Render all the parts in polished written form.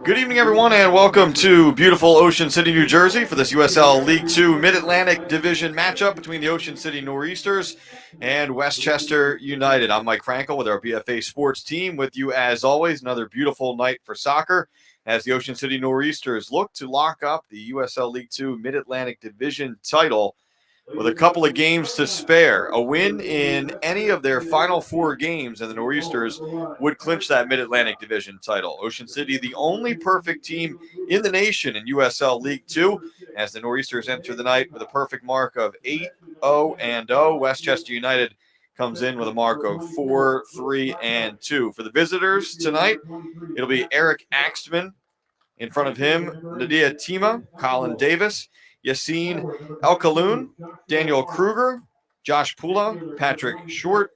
Good evening, everyone, and welcome to beautiful Ocean City, New Jersey for this USL League 2 Mid-Atlantic Division matchup between the Ocean City Noreasters and Westchester United. I'm Mike Frankel with our BFA Sports team with you, as always. Another beautiful night for soccer as the Ocean City Noreasters look to lock up the USL League 2 Mid-Atlantic Division title with a couple of games to spare. A win in any of their final four games, and the Noreasters would clinch that Mid-Atlantic Division title. Ocean City, the only perfect team in the nation in USL League 2, as the Noreasters enter the night with a perfect mark of 8-0-0. Westchester United comes in with a mark of 4-3-2. For the visitors tonight, it'll be Eric Axtman. In front of him, Nadia Tima, Colin Davis, Yassine El-Khaloun, Daniel Kruger, Josh Pula, Patrick Short,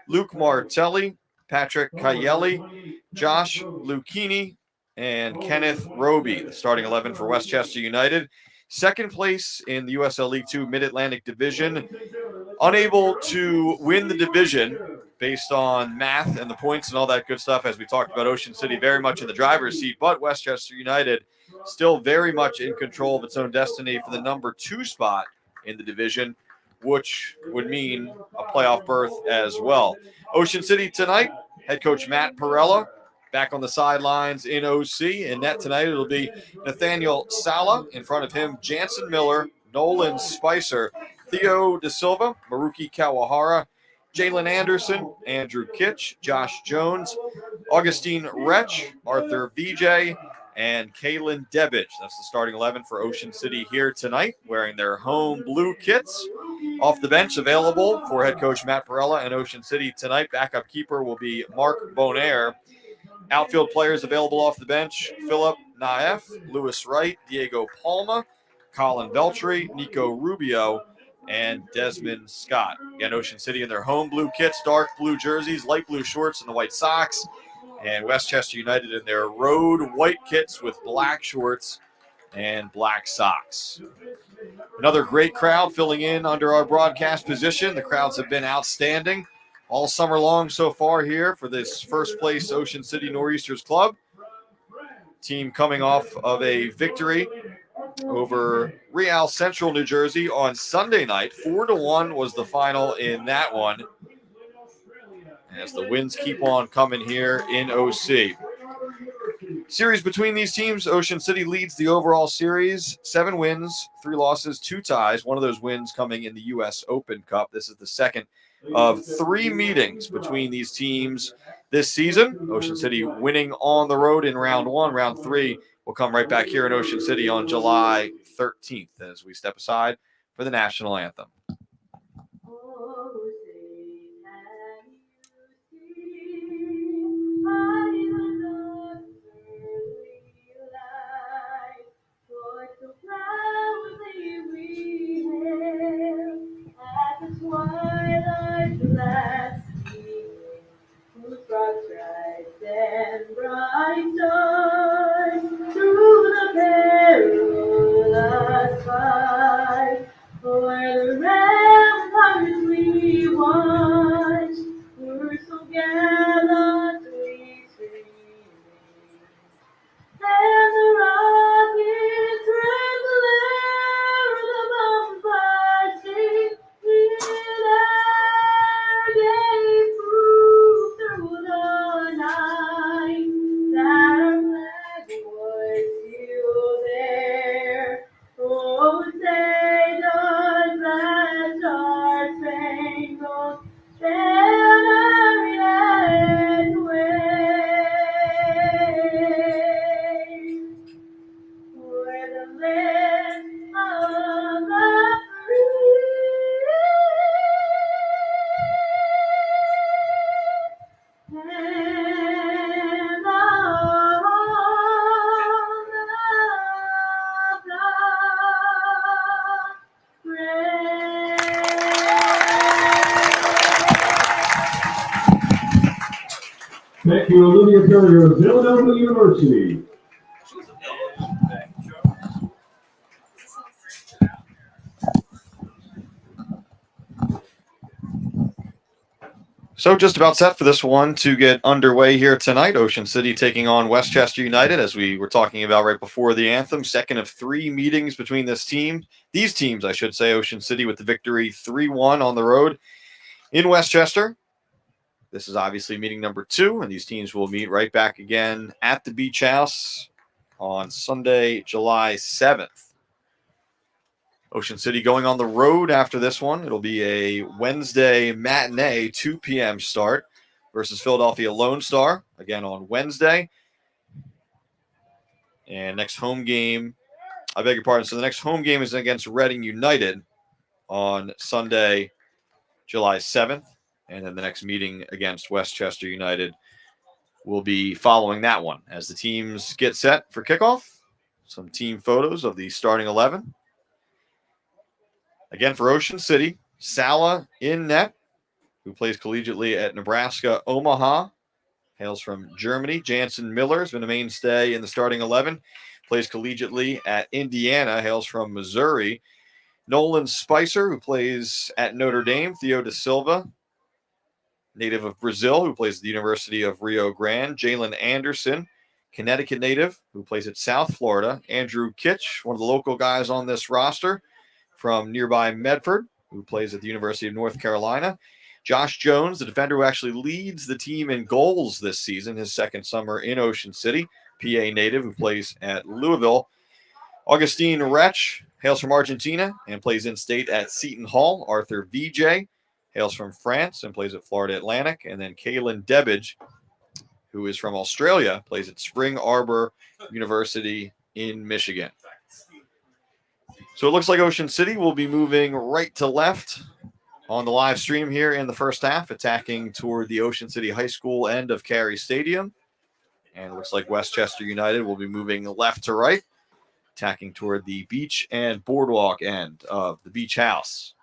Luke Martelli, Patrick Kayeli, Josh Lucchini, and Kenneth Roby. The starting 11 for Westchester United. second place in the USL League 2 Mid-Atlantic Division. Unable to win the division based on math and the points and all that good stuff, as we talked about. Ocean City very much in the driver's seat, but Westchester United still very much in control of its own destiny for the number 2 spot in the division, which would mean a playoff berth as well. Ocean City tonight, head coach Matt Perella back on the sidelines in OC. In net tonight, it'll be Nathaniel Sala. In front of him, Jansen Miller, Nolan Spicer, Theo De Silva, Maruki Kawahara, Jalen Anderson, Andrew Kitch, Josh Jones, Augustine Retch, Arthur VJ, and Kaylin Debich. That's the starting 11 for Ocean City here tonight, wearing their home blue kits. Off the bench, available for head coach Matt Perella and Ocean City tonight. Backup keeper will be Mark Bonaire. Outfield players available off the bench: Philip Naef, Lewis Wright, Diego Palma, Colin Veltri, Nico Rubio, and Desmond Scott. Again, Ocean City in their home blue kits, dark blue jerseys, light blue shorts, and the white socks. And Westchester United in their road white kits with black shorts and black socks. Another great crowd filling in under our broadcast position. The crowds have been outstanding all summer long so far here for this first place Ocean City Noreasters club. Team coming off of a victory over Real Central New Jersey on Sunday night. 4-1 was the final in that one, as the wins keep on coming here in OC. Series between these teams, Ocean City leads the overall series, 7 wins, 3 losses, 2 ties. One of those wins coming in the U.S. Open Cup. This is the second of 3 meetings between these teams this season. Ocean City winning on the road in round 1. Round 3 will come right back here in Ocean City on July 13th as we step aside for the national anthem. Twilight last evening, whose broad stripes and bright stars through the perilous fight, o'er the ramparts we watched, were so gallantly streaming, and the rockets red glare of the bombarded sea. Gave proof through the night that our flag was still there. Oh, say does that star-spangled banner yet wave o'er the land of the free? Thank you, Olivia Courier of Villanova University. So just about set for this one to get underway here tonight. Ocean City taking on Westchester United, as we were talking about right before the anthem. Second of 3 meetings between these teams, I should say. Ocean City with the victory 3-1 on the road in Westchester. This is obviously meeting number 2, and these teams will meet right back again at the Beach House on Sunday, July 7th. Ocean City going on the road after this one. It'll be a Wednesday matinee, 2 p.m. start versus Philadelphia Lone Star, again on Wednesday. And next home game, I beg your pardon, so the next home game is against Reading United on Sunday, July 7th. And then the next meeting against Westchester United will be following that one. As the teams get set for kickoff, some team photos of the starting 11. Again, for Ocean City, Sala in net, who plays collegiately at Nebraska Omaha, hails from Germany. Jansen Miller has been a mainstay in the starting 11. plays collegiately at Indiana, hails from Missouri. Nolan Spicer, who plays at Notre Dame. Theo da Silva, native of Brazil, who plays at the University of Rio Grande. Jalen Anderson, Connecticut native, who plays at South Florida. Andrew Kitch, one of the local guys on this roster from nearby Medford, who plays at the University of North Carolina. Josh Jones, the defender who actually leads the team in goals this season, his second summer in Ocean City. PA native, who plays at Louisville. Augustine Wretch hails from Argentina and plays in-state at Seton Hall. Arthur VJ hails from France and plays at Florida Atlantic. And then Kaylin Debbage, who is from Australia, plays at Spring Arbor University in Michigan. So it looks like Ocean City will be moving right to left on the live stream here in the first half, attacking toward the Ocean City High School end of Carey Stadium. And it looks like Westchester United will be moving left to right, attacking toward the beach and boardwalk end of the beach house.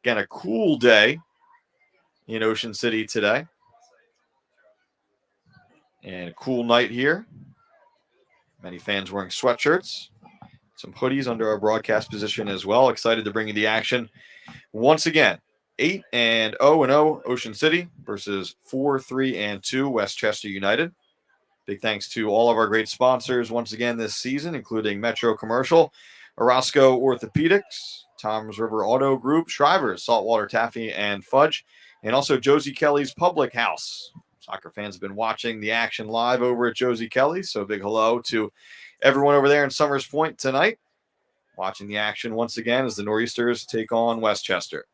Again, a cool day in Ocean City today. And a cool night here. Many fans wearing sweatshirts, some hoodies under our broadcast position as well. Excited to bring you the action once again. 8-0 Ocean City versus 4-3-2 Westchester United. Big thanks to all of our great sponsors once again this season, including Metro Commercial, Orozco Orthopedics, Tom's River Auto Group, Shriver's Saltwater Taffy and Fudge, and also Josie Kelly's Public House. Soccer fans have been watching the action live over at Josie Kelly's, so big hello to everyone over there in Summers Point tonight, watching the action once again as the Noreasters take on Westchester.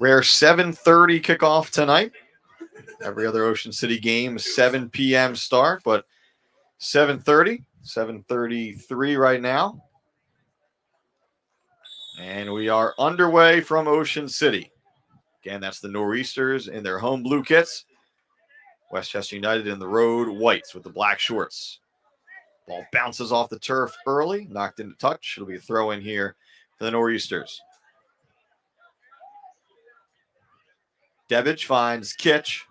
Rare 7:30 kickoff tonight. Every other Ocean City game, 7 p.m. start, but 7:30, 7:33 right now. And we are underway from Ocean City. Again, that's the Noreasters in their home blue kits. Westchester United in the road whites with the black shorts. Ball bounces off the turf early, knocked into touch. It'll be a throw in here for the Noreasters. Debbage finds Kitch,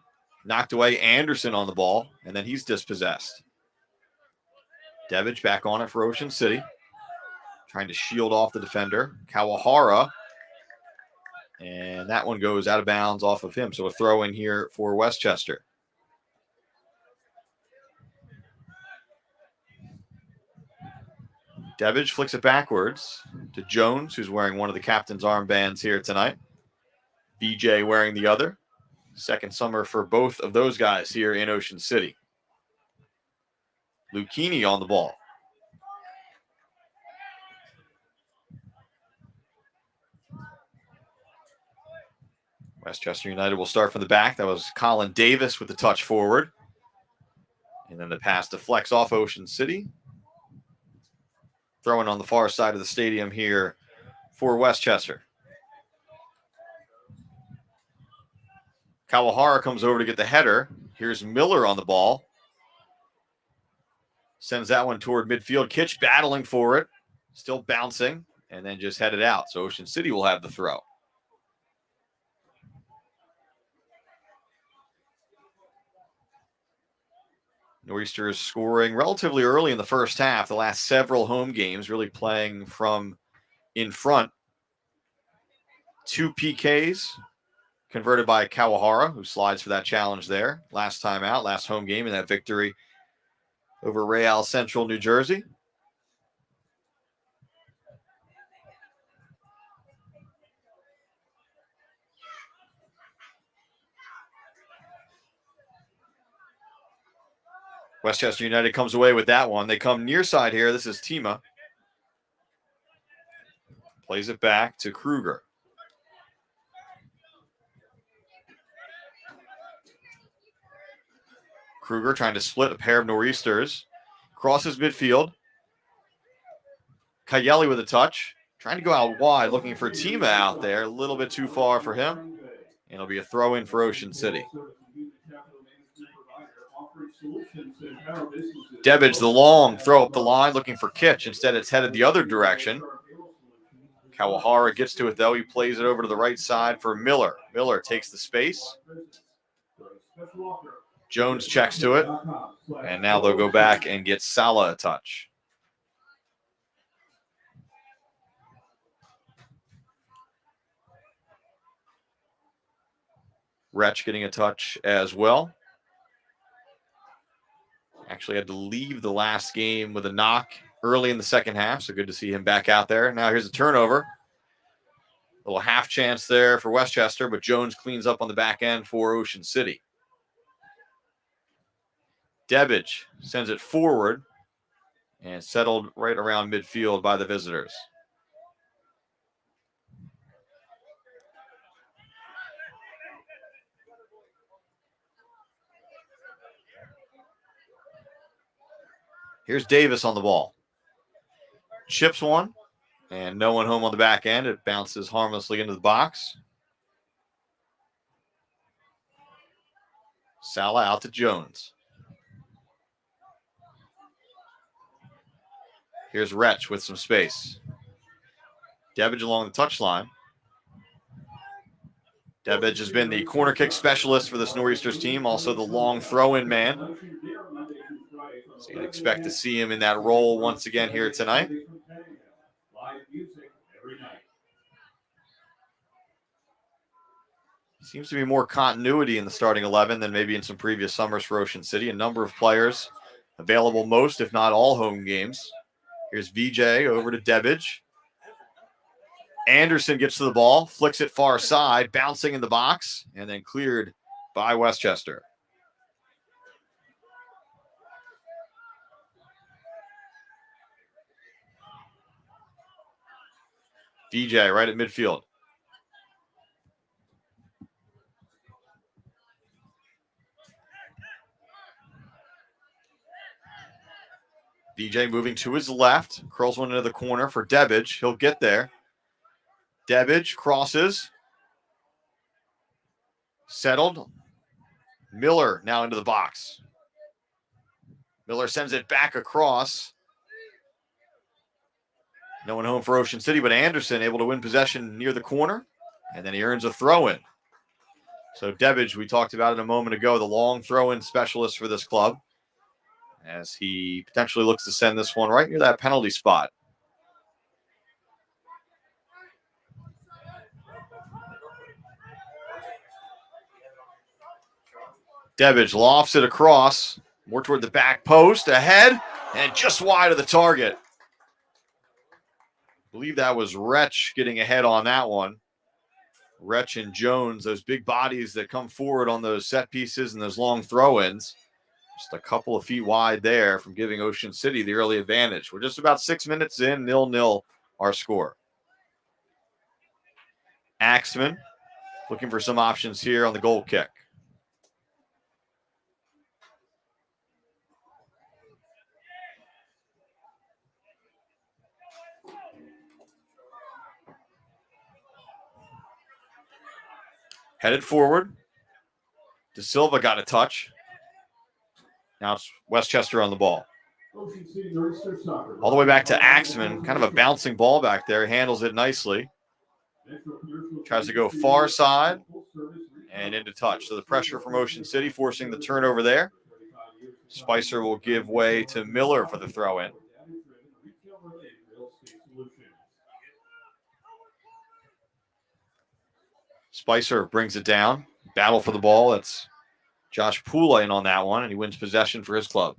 knocked away Anderson on the ball, and then he's dispossessed. Debbage back on it for Ocean City, trying to shield off the defender. Kawahara, and that one goes out of bounds off of him. So a throw in here for Westchester. Debbage flicks it backwards to Jones, who's wearing one of the captain's armbands here tonight. BJ wearing the other. Second summer for both of those guys here in Ocean City. Lucchini on the ball. Westchester United will start from the back. That was Colin Davis with the touch forward. And then the pass deflects off Ocean City. Throwing on the far side of the stadium here for Westchester. Kawahara comes over to get the header. Here's Miller on the ball. Sends that one toward midfield. Kitch battling for it. Still bouncing. And then just headed out. So Ocean City will have the throw. Noreasters scoring relatively early in the first half. The last several home games really playing from in front. 2 PKs. Converted by Kawahara, who slides for that challenge there. Last time out, last home game in that victory over Real Central, New Jersey. Westchester United comes away with that one. They come near side here. This is Tima. Plays it back to Kruger. Kruger trying to split a pair of Noreasters. Crosses midfield. Kayeli with a touch. Trying to go out wide, looking for Tima out there. A little bit too far for him. And it'll be a throw in for Ocean City. Debbage, the long throw up the line, looking for Kitch. Instead, it's headed the other direction. Kawahara gets to it, though. He plays it over to the right side for Miller. Miller takes the space. Jones checks to it. And now they'll go back and get Salah a touch. Wretch getting a touch as well. Actually had to leave the last game with a knock early in the second half, so good to see him back out there. Now here's a turnover. A little half chance there for Westchester, but Jones cleans up on the back end for Ocean City. Debbage sends it forward and settled right around midfield by the visitors. Here's Davis on the ball. Chips one, and no one home on the back end. It bounces harmlessly into the box. Salah out to Jones. Here's Wretch with some space. Debbage along the touchline. Debbage has been the corner kick specialist for this Noreasters team, also the long throw-in man. So you'd expect to see him in that role once again here tonight. Seems to be more continuity in the starting 11 than maybe in some previous summers for Ocean City. A number of players available most, if not all, home games. Here's VJ over to Debbage. Anderson gets to the ball, flicks it far side, bouncing in the box, and then cleared by Westchester. VJ right at midfield. VJ moving to his left, curls one into the corner for Debbage. He'll get there. Debbage crosses. Settled. Miller now into the box. Miller sends it back across. No one home for Ocean City, but Anderson able to win possession near the corner, and then he earns a throw-in. So Debbage, we talked about it a moment ago, the long throw-in specialist for this club, as he potentially looks to send this one right near that penalty spot. Debbage lofts it across, more toward the back post, ahead, and just wide of the target. I believe that was Wretch getting ahead on that one. Wretch and Jones, those big bodies that come forward on those set pieces and those long throw-ins. Just a couple of feet wide there from giving Ocean City the early advantage. We're just about 6 minutes in, 0-0 our score. Axman looking for some options here on the goal kick. Headed forward. De Silva got a touch. Now it's Westchester on the ball. All the way back to Axman. Kind of a bouncing ball back there. He handles it nicely. Tries to go far side and into touch. So the pressure from Ocean City forcing the turnover there. Spicer will give way to Miller for the throw-in. Spicer brings it down. Battle for the ball. That's Josh Pula in on that one, and he wins possession for his club.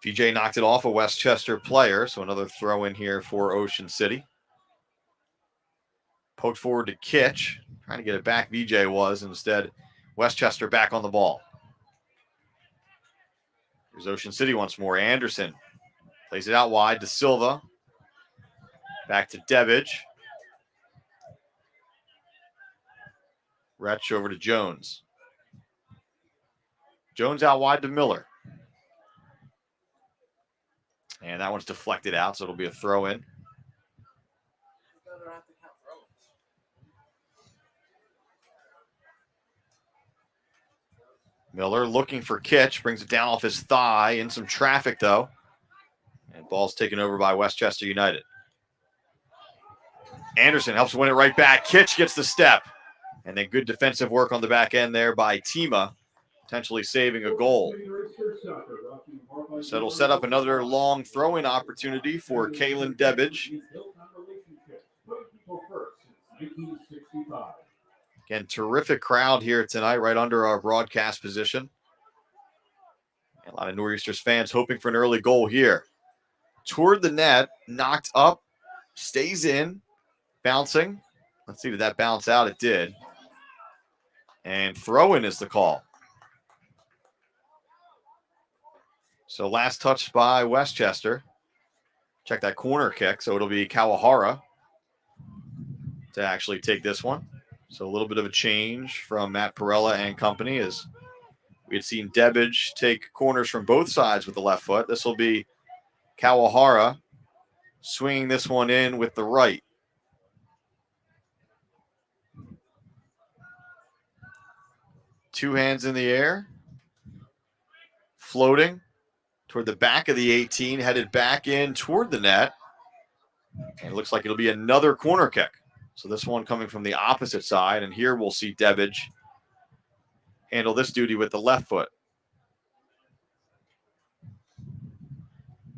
VJ knocked it off a Westchester player, so another throw in here for Ocean City. Poked forward to Kitch, trying to get it back. VJ was, instead Westchester back on the ball. Here's Ocean City once more. Anderson plays it out wide to Silva. Back to Debbage. Wretch over to Jones. Jones out wide to Miller. And that one's deflected out, so it'll be a throw in. Miller looking for Kitch, brings it down off his thigh, in some traffic though. And ball's taken over by Westchester United. Anderson helps win it right back. Kitch gets the step. And then good defensive work on the back end there by Tima, potentially saving a goal. So it'll set up another long throwing opportunity for Kalen Debbage. Again, terrific crowd here tonight, right under our broadcast position. A lot of Noreasters fans hoping for an early goal here. Toward the net, knocked up, stays in, bouncing. Let's see, did that bounce out? It did. And throw-in is the call. So last touch by Westchester. Check that corner kick. So it'll be Kawahara to actually take this one. So a little bit of a change from Matt Perella and company, as we had seen Debbage take corners from both sides with the left foot. This will be Kawahara swinging this one in with the right. Two hands in the air. Floating toward the back of the 18, headed back in toward the net. And it looks like it'll be another corner kick. So this one coming from the opposite side. And here we'll see Debbage handle this duty with the left foot.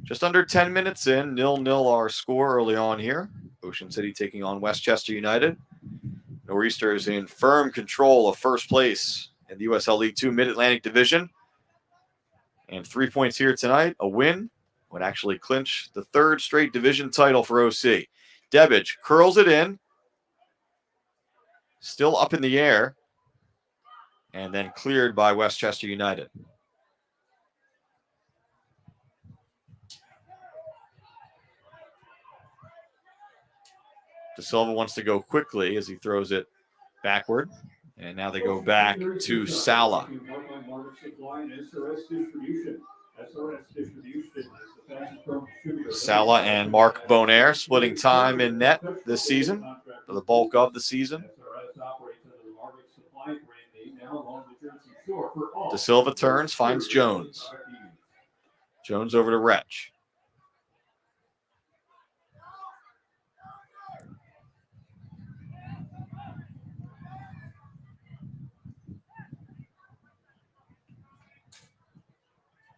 Just under 10 minutes in, 0-0 our score early on here. Ocean City taking on Westchester United. Noreasters in firm control of first place in the USL League 2 Mid-Atlantic Division. And 3 points here tonight. A win would actually clinch the third straight division title for OC. Debbage curls it in. Still up in the air. And then cleared by Westchester United. De Silva wants to go quickly as he throws it backward. And now they go back to Sala. Sala and Mark Bonaire splitting time in net this season for the bulk of the season. De Silva turns, finds Jones. Jones over to Wretch.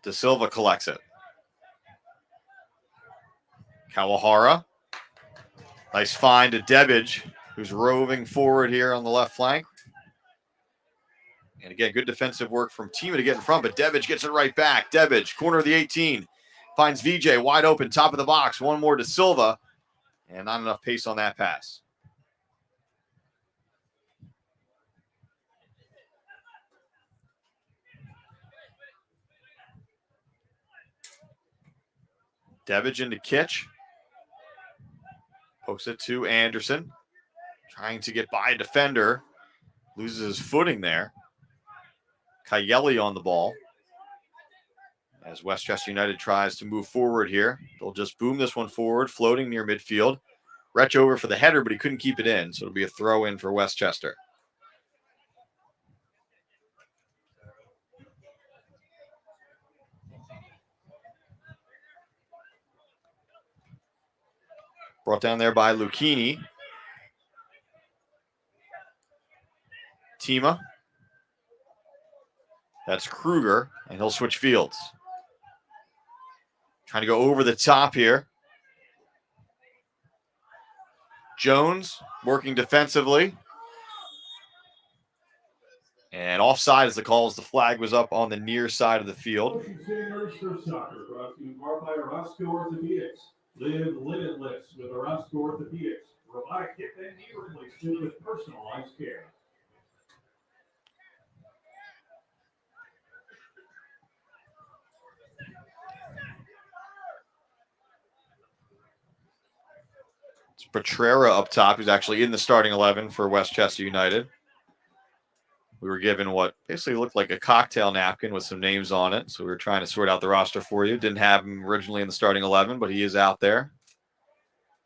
De Silva collects it. Kawahara. Nice find to Debbage, who's roving forward here on the left flank. And again, good defensive work from Tima to get in front, but Debbage gets it right back. Debbage, corner of the 18, finds VJ wide open, top of the box. One more to Silva, and not enough pace on that pass. Debbage into Kitch. Pokes it to Anderson. Trying to get by a defender. Loses his footing there. Kayeli on the ball. As Westchester United tries to move forward here. They'll just boom this one forward, floating near midfield. Wretch over for the header, but he couldn't keep it in. So it'll be a throw in for Westchester. Brought down there by Lucchini. Tima. That's Kruger, and he'll switch fields. Trying to go over the top here. Jones working defensively. And offside as the call as the flag was up on the near side of the field. Ocean City Noreasters Soccer brought to you by Orozco Orthopedics. Live limitless with Orozco Orthopedics. Robotic hip and knee replacement with personalized care. It's Petrera up top, who's actually in the starting 11 for Westchester United. We were given what basically looked like a cocktail napkin with some names on it. So we were trying to sort out the roster for you. Didn't have him originally in the starting 11, but he is out there.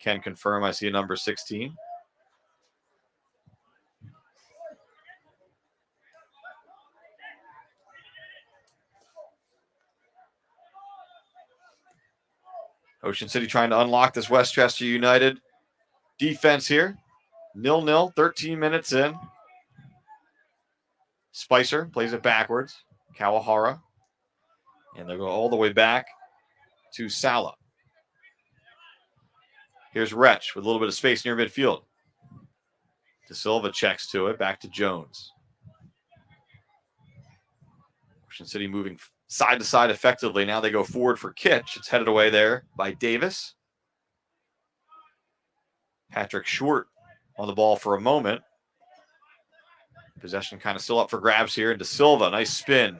Can confirm I see a number 16. Ocean City trying to unlock this Westchester United defense here. 0-0, 13 minutes in. Spicer plays it backwards. Kawahara. And they'll go all the way back to Sala. Here's Wretch with a little bit of space near midfield. De Silva checks to it. Back to Jones. Ocean City moving side to side effectively. Now they go forward for Kitch. It's headed away there by Davis. Patrick Short on the ball for a moment. Possession kind of still up for grabs here. And De Silva, nice spin.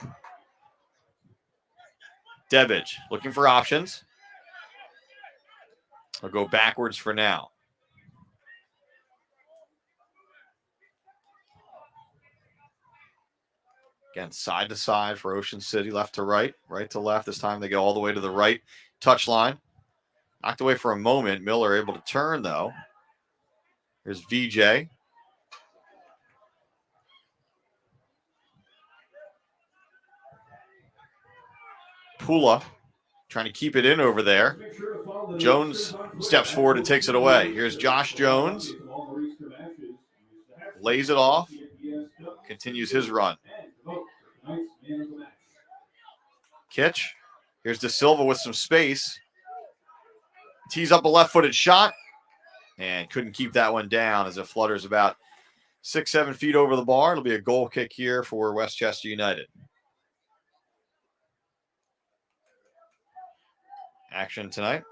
Debbage looking for options. I'll go backwards for now. Again, side to side for Ocean City, left to right, right to left. This time they go all the way to the right touchline. Knocked away for a moment. Miller able to turn, though. Here's VJ. Pula trying to keep it in over there. Jones steps forward and takes it away. Here's Josh Jones. Lays it off. Continues his run. Kitch. Here's De Silva with some space. Tees up a left-footed shot. And couldn't keep that one down as it flutters about 6-7 feet over the bar. It'll be a goal kick here for Westchester United. Action tonight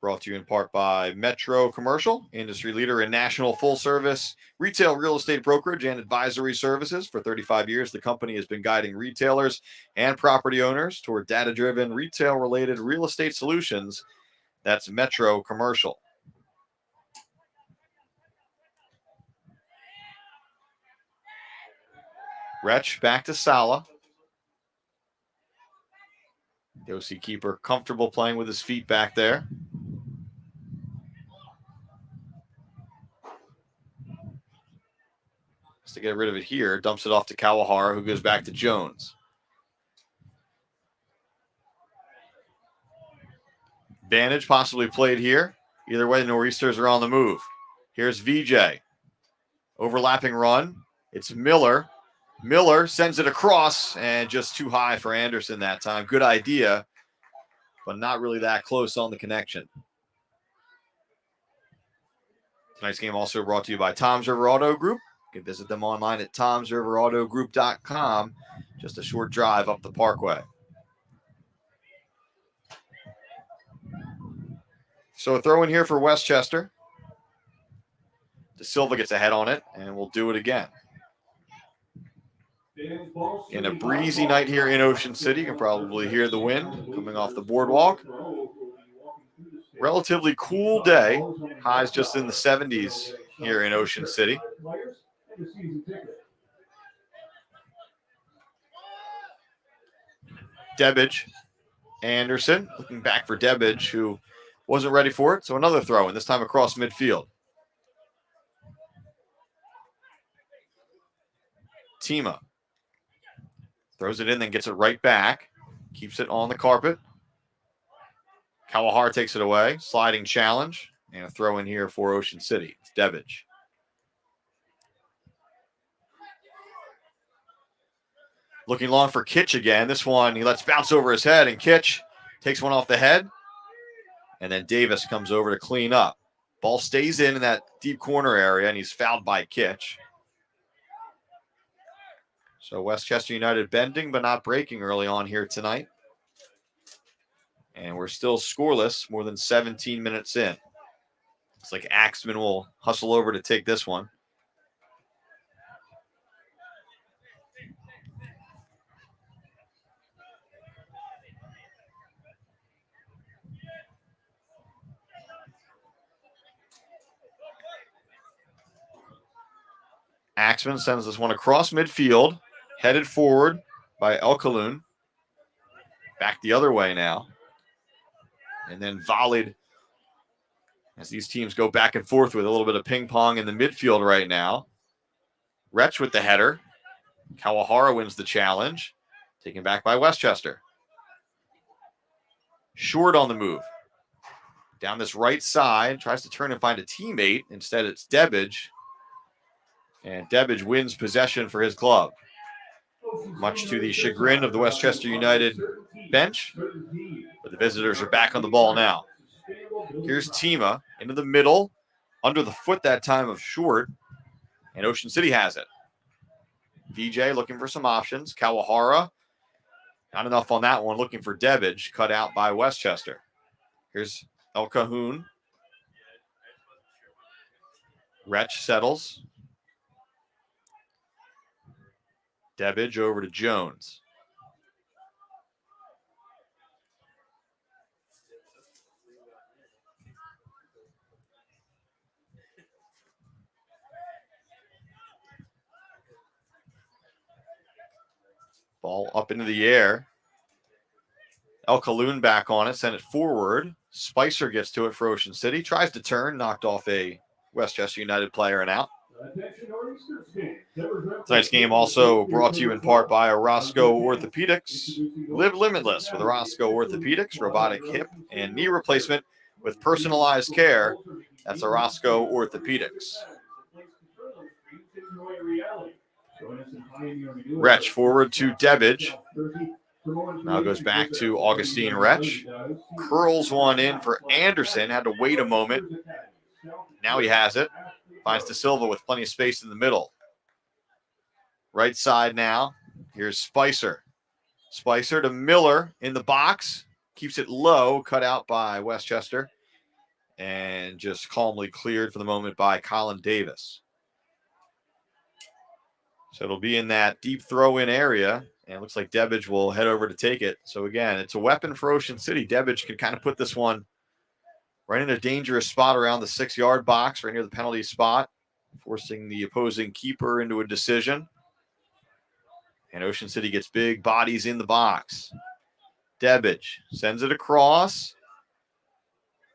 brought to you in part by Metro Commercial, industry leader in national full-service retail real estate brokerage and advisory services. For 35 years, the company has been guiding retailers and property owners toward data-driven, retail-related real estate solutions. That's Metro Commercial. Wretch back to Sala. The OC keeper comfortable playing with his feet back there. Has to get rid of it here. Dumps it off to Kawahara, who goes back to Jones. Vantage possibly played here. Either way, the Noreasters are on the move. Here's VJ. Overlapping run. It's Miller. Miller sends it across and just too high for Anderson that time. Good idea, but not really that close on the connection. Tonight's game also brought to you by Tom's River Auto Group. You can visit them online at tomsriverautogroup.com. Just a short drive up the parkway. So a throw in here for Westchester. De Silva gets a head on it, and we'll do it again. In a breezy night here in Ocean City, you can probably hear the wind coming off the boardwalk. Relatively cool day. Highs just in the 70s here in Ocean City. Debbage. Anderson looking back for Debbage, who wasn't ready for it. So another throw, and this time across midfield. Tima. Throws it in, then gets it right back. Keeps it on the carpet. Kawahara takes it away. Sliding challenge. And a throw in here for Ocean City. It's Debbage. Looking long for Kitch again. This one he lets bounce over his head, and Kitch takes one off the head. And then Davis comes over to clean up. Ball stays in that deep corner area, and he's fouled by Kitch. So Westchester United bending but not breaking early on here tonight. And we're still scoreless more than 17 minutes in. Looks like Axman will hustle over to take this one. Axman sends this one across midfield. Headed forward by El Kaloun. Back the other way now. And then volleyed as these teams go back and forth with a little bit of ping pong in the midfield right now. Wretch with the header. Kawahara wins the challenge. Taken back by Westchester. Short on the move. Down this right side. Tries to turn and find a teammate. Instead, it's Debbage. And Debbage wins possession for his club. Much to the chagrin of the Westchester United bench. But the visitors are back on the ball now. Here's Tima into the middle. Under the foot that time of Short. And Ocean City has it. VJ looking for some options. Kawahara. Not enough on that one. Looking for Debbage. Cut out by Westchester. Here's El Cahoon. Wretch settles. Debbage over to Jones. Ball up into the air. El Kaloun back on it. Send it forward. Spicer gets to it for Ocean City. Tries to turn. Knocked off a Westchester United player and out. Tonight's game also brought to you in part by Orozco Orthopedics. Live limitless with Orozco Orthopedics, robotic hip and knee replacement with personalized care. That's Orozco Orthopedics. Wretch forward to Debbage. Now goes back to Augustine Wretch. Curls one in for Anderson. Had to wait a moment. Now he has it. Finds De Silva with plenty of space in the middle. Right side now. Here's Spicer. Spicer to Miller in the box. Keeps it low. Cut out by Westchester. And just calmly cleared for the moment by Colin Davis. So it'll be in that deep throw-in area. And it looks like Debbage will head over to take it. So again, it's a weapon for Ocean City. Debbage can kind of put this one right in a dangerous spot around the 6-yard box, right near the penalty spot, forcing the opposing keeper into a decision. And Ocean City gets big bodies in the box. Debbage sends it across.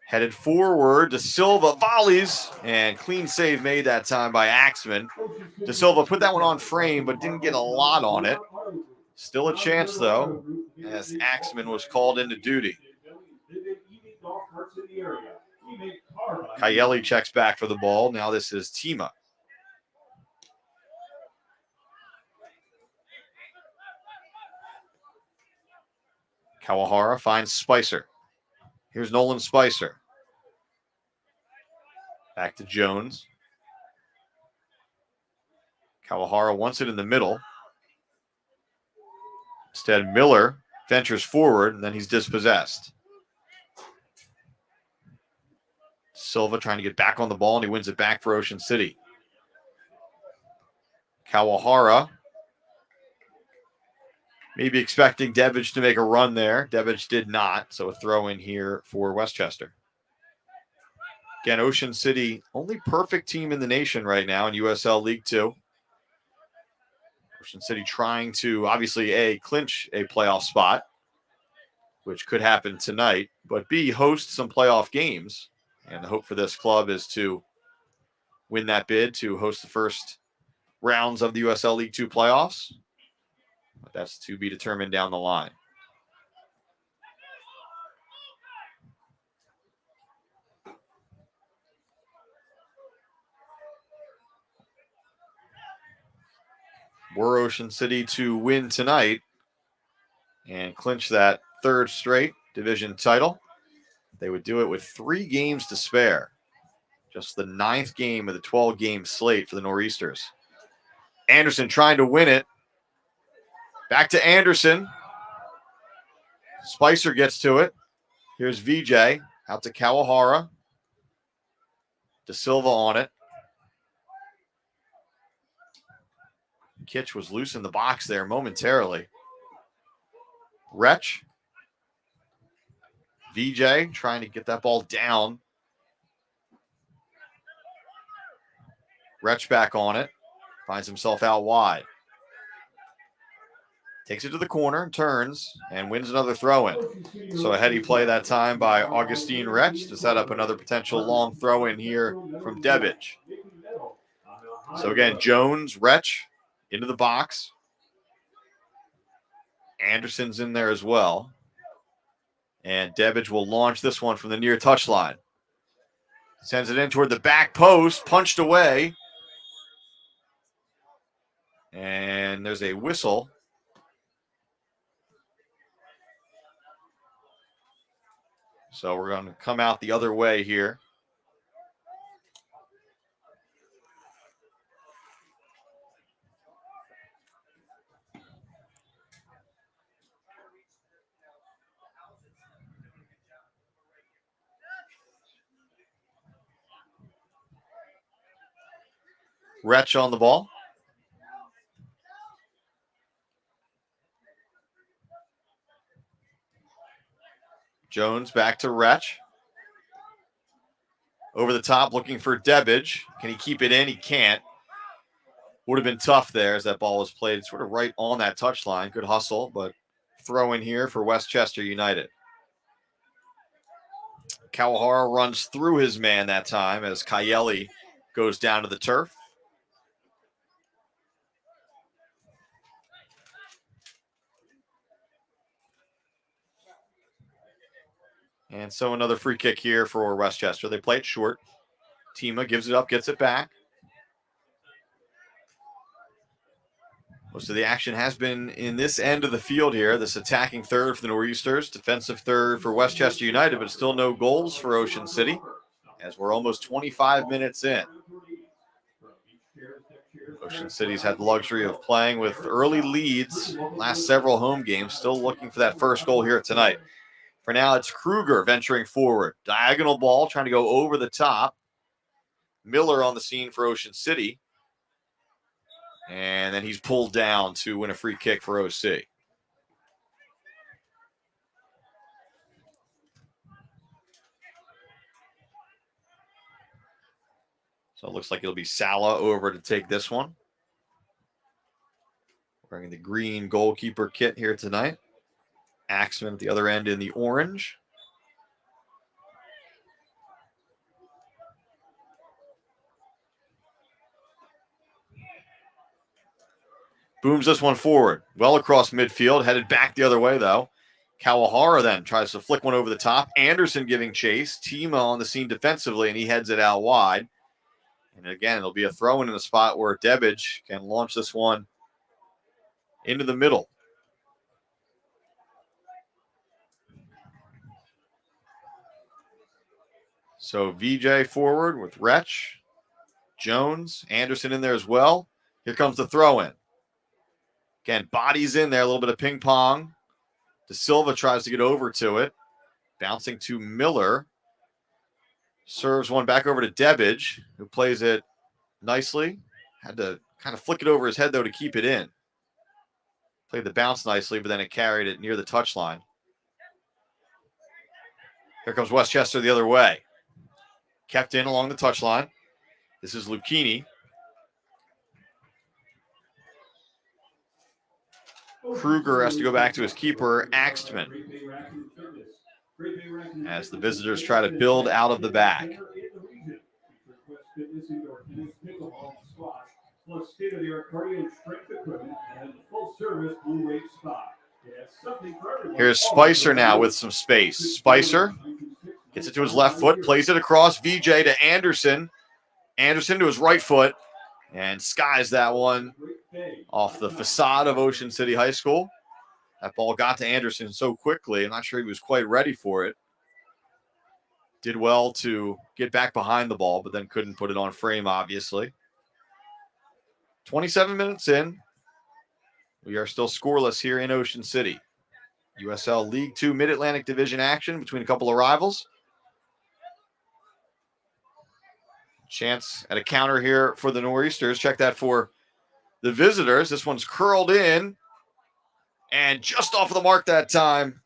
Headed forward. De Silva volleys. And clean save made that time by Axman. De Silva put that one on frame, but didn't get a lot on it. Still a chance, though, as Axman was called into duty. Kayeli checks back for the ball. Now this is Tima. Kawahara finds Spicer. Here's Nolan Spicer. Back to Jones. Kawahara wants it in the middle. Instead, Miller ventures forward, and then he's dispossessed. Silva trying to get back on the ball, and he wins it back for Ocean City. Kawahara maybe expecting Debbage to make a run there. Debbage did not, so a throw in here for Westchester. Again, Ocean City, only perfect team in the nation right now in USL League 2. Ocean City trying to, obviously, A, clinch a playoff spot, which could happen tonight, but B, host some playoff games. And the hope for this club is to win that bid to host the first rounds of the USL League 2 playoffs. But that's to be determined down the line. Were Ocean City to win tonight and clinch that third straight division title, they would do it with 3 games to spare. Just the 9th game of the 12-game slate for the Noreasters. Anderson trying to win it. Back to Anderson. Spicer gets to it. Here's VJ. Out to Kawahara. De Silva on it. Kitch was loose in the box there momentarily. Wretch. VJ trying to get that ball down. Wretch back on it. Finds himself out wide. Takes it to the corner, turns, and wins another throw-in. So a heady play that time by Augustine Retch to set up another potential long throw-in here from Debbage. So again, Jones, Retch into the box. Anderson's in there as well. And Debbage will launch this one from the near touchline. Sends it in toward the back post, punched away. And there's a whistle. So we're going to come out the other way here. Retch on the ball. Jones back to Retch. Over the top, looking for Debbage. Can he keep it in? He can't. Would have been tough there as that ball was played sort of right on that touchline. Good hustle, but throw in here for Westchester United. Kawahara runs through his man that time as Kayeli goes down to the turf. And so another free kick here for Westchester. They play it short. Tima gives it up, gets it back. Most of the action has been in this end of the field here. This attacking third for the Noreasters, defensive third for Westchester United, but still no goals for Ocean City as we're almost 25 minutes in. Ocean City's had the luxury of playing with early leads last several home games, still looking for that first goal here tonight. For now, it's Kruger venturing forward. Diagonal ball, trying to go over the top. Miller on the scene for Ocean City. And then he's pulled down to win a free kick for OC. So it looks like it'll be Sala over to take this one. Wearing the green goalkeeper kit here tonight. Axman at the other end in the orange. Booms this one forward. Well across midfield. Headed back the other way, though. Kawahara then tries to flick one over the top. Anderson giving chase. Tima on the scene defensively, and he heads it out wide. And again, it'll be a throw-in in a spot where Debbage can launch this one into the middle. So VJ forward with Retch. Jones, Anderson in there as well. Here comes the throw-in. Again, bodies in there, a little bit of ping pong. De Silva tries to get over to it. Bouncing to Miller. Serves one back over to Debbage, who plays it nicely. Had to kind of flick it over his head, though, to keep it in. Played the bounce nicely, but then it carried it near the touchline. Here comes Westchester the other way. Kept in along the touchline. This is Lucchini. Kruger has to go back to his keeper, Axtman, as the visitors try to build out of the back. Here's Spicer now with some space. Spicer gets it to his left foot, plays it across. VJ to Anderson. Anderson to his right foot, and skies that one off the facade of Ocean City High School. That ball got to Anderson so quickly. I'm not sure he was quite ready for it. Did well to get back behind the ball, but then couldn't put it on frame, obviously. 27 minutes in. We are still scoreless here in Ocean City. USL League 2 Mid-Atlantic Division action between a couple of rivals. Chance at a counter here for the Noreasters. Check that for the visitors. This one's curled in and just off of the mark that time,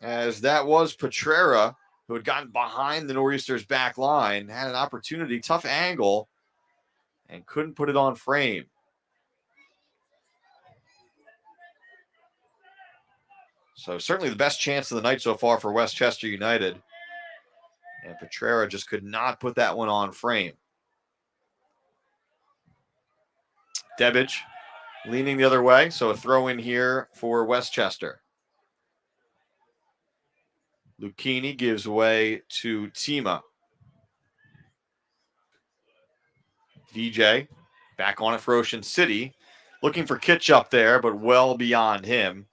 as that was Petrera, who had gotten behind the Noreasters' back line, had an opportunity, tough angle, and couldn't put it on frame. So certainly the best chance of the night so far for Westchester United. And Petrera just could not put that one on frame. Debich leaning the other way, so a throw in here for Westchester. Lucchini gives way to Tima. DJ back on it for Ocean City. Looking for Kitch up there, but well beyond him.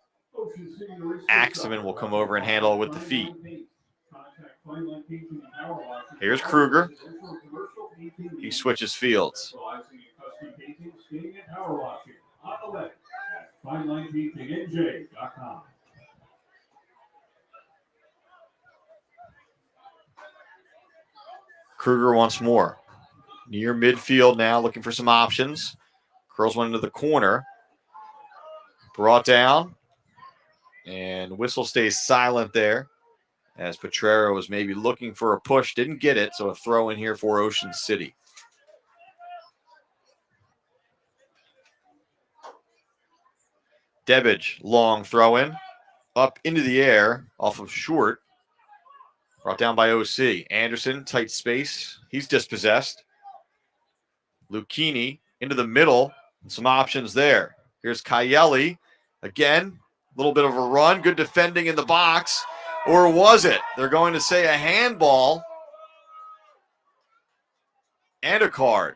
Axeman will come over and handle it with the feet. Here's Kruger. He switches fields. Kruger once more. Near midfield now, looking for some options. Curls one into the corner. Brought down. And whistle stays silent there as Petrera was maybe looking for a push. Didn't get it, so a throw in here for Ocean City. Debich, long throw in. Up into the air off of Short. Brought down by OC. Anderson, tight space. He's dispossessed. Lucchini into the middle. Some options there. Here's Kayeli. Again, a little bit of a run. Good defending in the box. Or was it? They're going to say a handball and a card.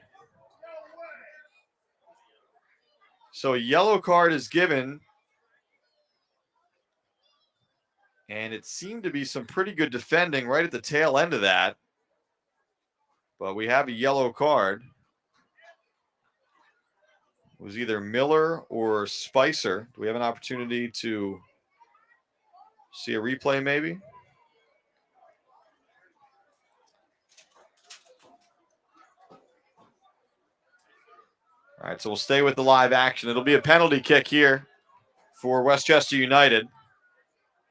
So a yellow card is given. And it seemed to be some pretty good defending right at the tail end of that. But we have a yellow card. It was either Miller or Spicer. Do we have an opportunity to see a replay maybe? All right, so we'll stay with the live action. It'll be a penalty kick here for Westchester United.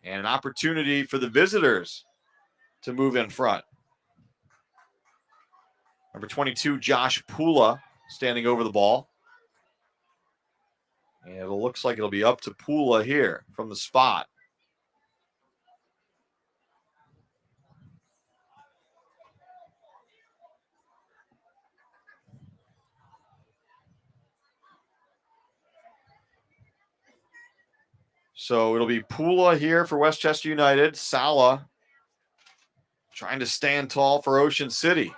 And an opportunity for the visitors to move in front. Number 22, Josh Pula, standing over the ball. And it looks like it'll be up to Pula here from the spot. So it'll be Pula here for Westchester United. Sala trying to stand tall for Ocean City.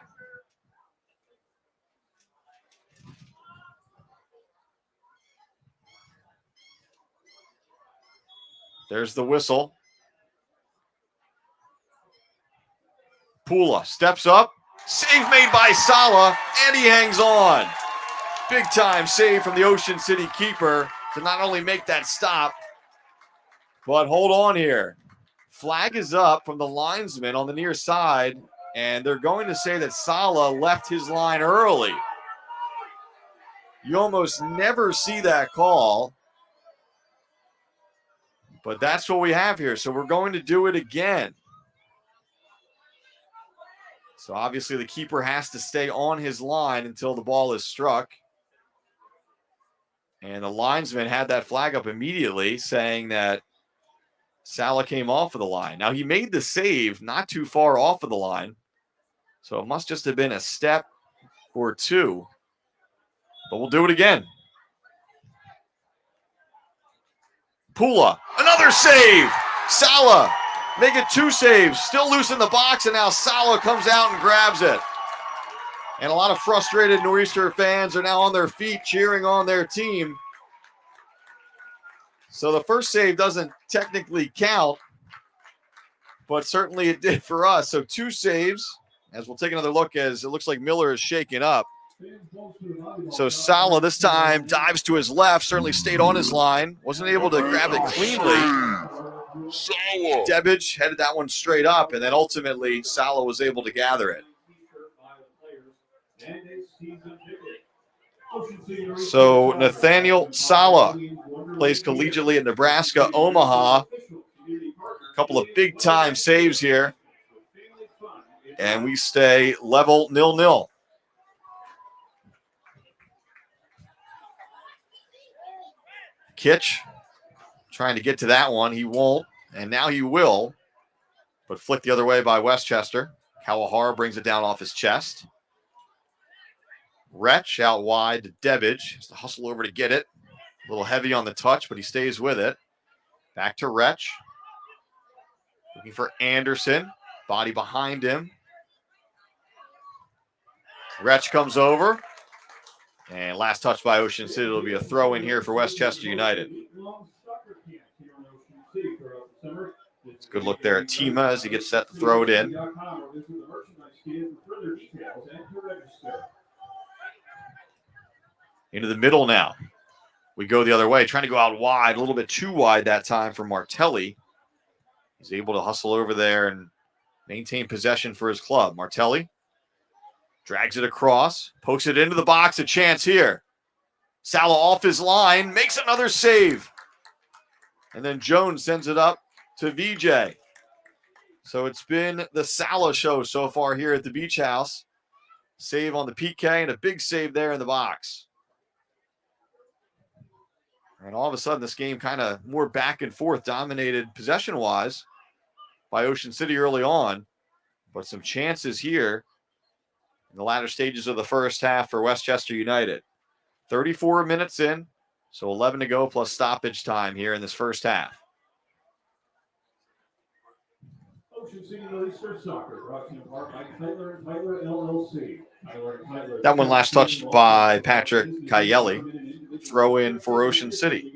There's the whistle. Pula steps up. Save made by Sala, and he hangs on. Big time save from the Ocean City keeper to not only make that stop, but hold on here. Flag is up from the linesman on the near side, and they're going to say that Sala left his line early. You almost never see that call, but that's what we have here. So we're going to do it again. So obviously the keeper has to stay on his line until the ball is struck. And the linesman had that flag up immediately, saying that Sala came off of the line. Now, he made the save not too far off of the line, so it must just have been a step or two. But we'll do it again. Pula, another save. Sala, make it two saves. Still loose in the box, and now Sala comes out and grabs it. And a lot of frustrated Noreaster fans are now on their feet cheering on their team. So the first save doesn't technically count, but certainly it did for us. So two saves, as we'll take another look as it looks like Miller is shaken up. So Sala this time dives to his left, certainly stayed on his line, wasn't able to grab it cleanly. Debich headed that one straight up, and then ultimately Sala was able to gather it. So Nathaniel Sala plays collegiately at Nebraska, Omaha. A couple of big-time saves here. And we stay level 0-0. Kitch trying to get to that one. He won't, and now he will, but flicked the other way by Westchester. Kawahara brings it down off his chest. Wretch out wide to Debbage. Has to hustle over to get it. A little heavy on the touch, but he stays with it. Back to Wretch. Looking for Anderson. Body behind him. Wretch comes over. And last touch by Ocean City. It'll be a throw in here for Westchester United. It's a good look there at Tima as he gets set to throw it in. Into the middle now. We go the other way, trying to go out wide, a little bit too wide that time for Martelli. He's able to hustle over there and maintain possession for his club. Martelli drags it across, pokes it into the box, a chance here. Sala off his line, makes another save. And then Jones sends it up to VJ. So it's been the Sala show so far here at the Beach House. Save on the PK and a big save there in the box. And all of a sudden, this game kind of more back and forth, dominated possession-wise by Ocean City early on. But some chances here in the latter stages of the first half for Westchester United. 34 minutes in, so 11 to go plus stoppage time here in this first half. Ocean City Noreasters Soccer, brought to you in part by Tyler & Tyler LLC. That one last touched by Patrick Cayelli. Throw in for Ocean City.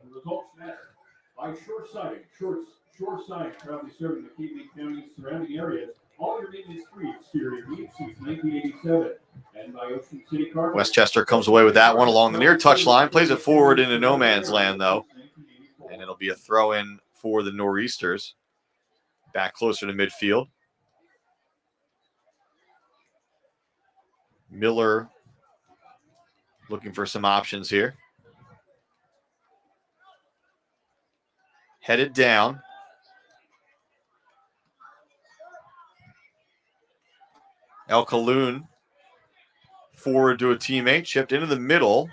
Results matter. By Shoreside, proudly serving the Cape County surrounding areas. All your maintenance-free exterior needs since 1987. And by Ocean City Car. Westchester comes away with that one along the near touchline. Plays it forward into no man's land, though. And it'll be a throw-in for the Noreasters. Back closer to midfield. Miller looking for some options here. Headed down. El Kaloun forward to a teammate. Chipped into the middle.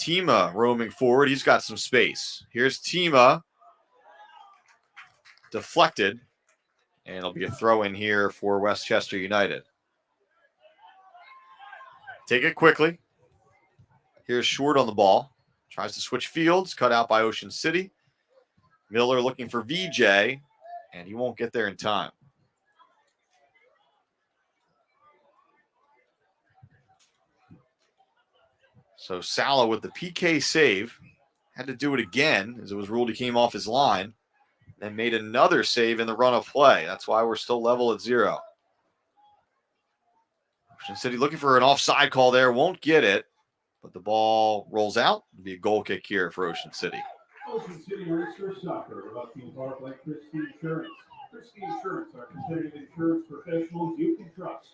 Tima roaming forward. He's got some space. Here's Tima. Deflected. And it'll be a throw in here for Westchester United. Take it quickly. Here's Short on the ball. Tries to switch fields. Cut out by Ocean City. Miller looking for VJ. And he won't get there in time. So Sala with the PK save. Had to do it again as it was ruled he came off his line. Then made another save in the run of play. That's why we're still level at 0. Ocean City looking for an offside call there. Won't get it. But the ball rolls out. It'll be a goal kick here for Ocean City. Ocean City Noreasters Soccer, brought to you in part by Christie Insurance. Christie Insurance are competitive insurance professionals you can trust.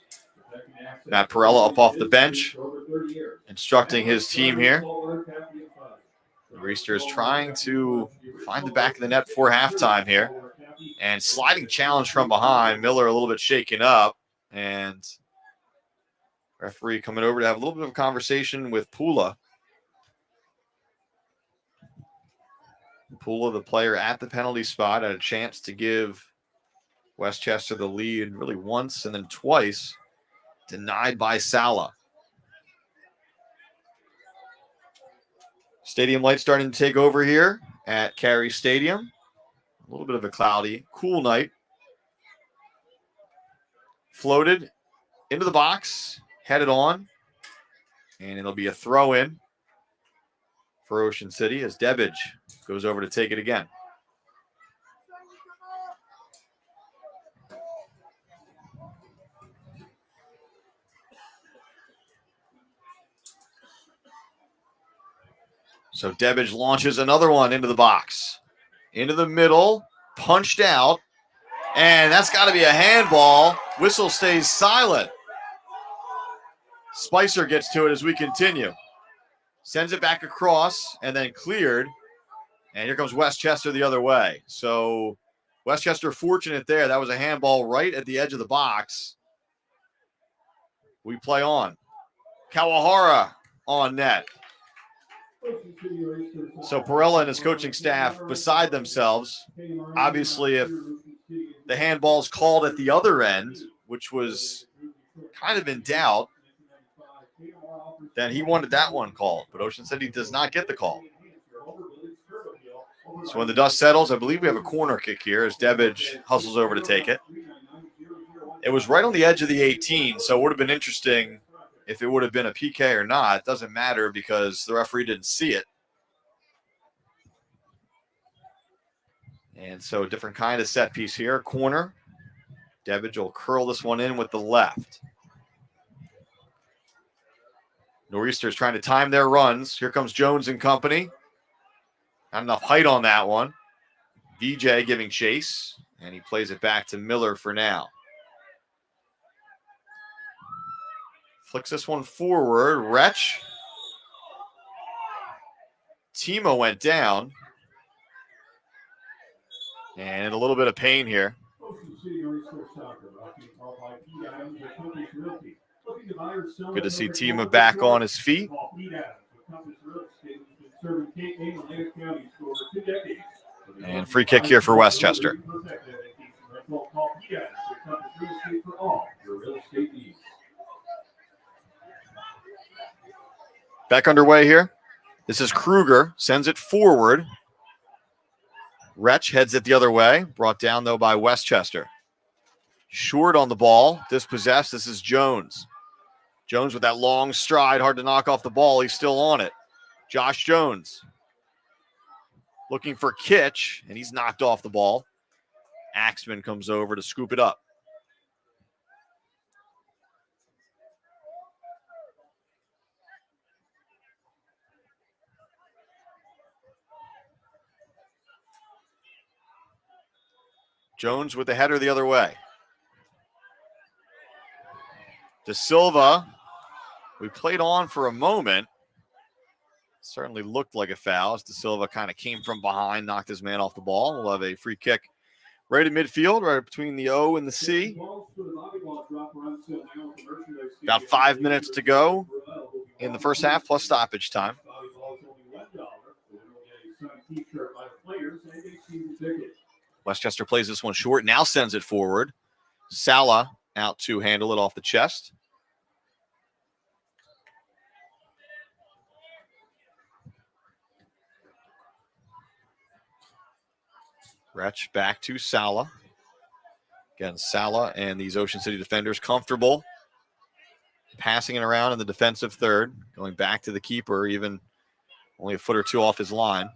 Matt Perella up off the bench, instructing his team here. The Noreasters trying to find the back of the net before halftime here. And sliding challenge from behind. Miller a little bit shaken up. And referee coming over to have a little bit of a conversation with Pula. Pula, the player at the penalty spot, had a chance to give Westchester the lead really once and then twice. Denied by Sala. Stadium lights starting to take over here at Carey Stadium. A little bit of a cloudy, cool night. Floated into the box, headed on, and it'll be a throw in for Ocean City as Debbage goes over to take it again. So Debbage launches another one into the box. Into the middle, punched out, and that's got to be a handball. Whistle stays silent. Spicer gets to it as we continue. Sends it back across and then cleared. And here comes Westchester the other way. So Westchester fortunate there. That was a handball right at the edge of the box. We play on. Kawahara on net. So Perella and his coaching staff beside themselves. Obviously, if the handball's called at the other end, which was kind of in doubt, then he wanted that one called. But Ocean City does not get the call. So when the dust settles, I believe we have a corner kick here as Debbage hustles over to take it. It was right on the edge of the 18, so it would have been interesting if it would have been a PK or not. It doesn't matter because the referee didn't see it. And so a different kind of set piece here. Corner. Debbage will curl this one in with the left. Noreasters trying to time their runs. Here comes Jones and company. Not enough height on that one. VJ giving chase, and he plays it back to Miller for now. Flicks this one forward. Wretch. Timo went down. And in a little bit of pain here. Good to see Timo back on his feet. And free kick here for Westchester. Back underway here. This is Kruger. Sends it forward. Wretch heads it the other way. Brought down, though, by Westchester. Short on the ball. Dispossessed. This is Jones. Jones with that long stride. Hard to knock off the ball. He's still on it. Josh Jones. Looking for Kitch, and he's knocked off the ball. Axman comes over to scoop it up. Jones with the header the other way. De Silva, we played on for a moment. Certainly looked like a foul as De Silva kind of came from behind, knocked his man off the ball. We'll have a free kick right in midfield, right between the O and the C. About 5 minutes to go in the first half, plus stoppage time. Westchester plays this one short, now sends it forward. Sala out to handle it off the chest. Wretch back to Sala. Again, Sala and these Ocean City defenders comfortable. Passing it around in the defensive third. Going back to the keeper, even only a foot or two off his line.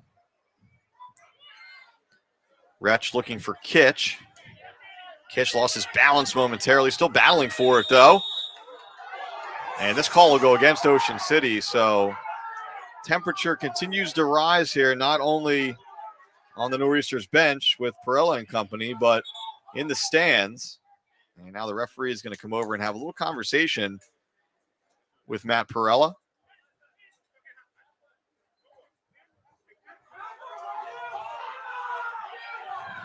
Wretch looking for Kitch. Kitch lost his balance momentarily. Still battling for it, though. And this call will go against Ocean City. So temperature continues to rise here, not only on the Noreasters bench with Perella and company, but in the stands. And now the referee is going to come over and have a little conversation with Matt Perella.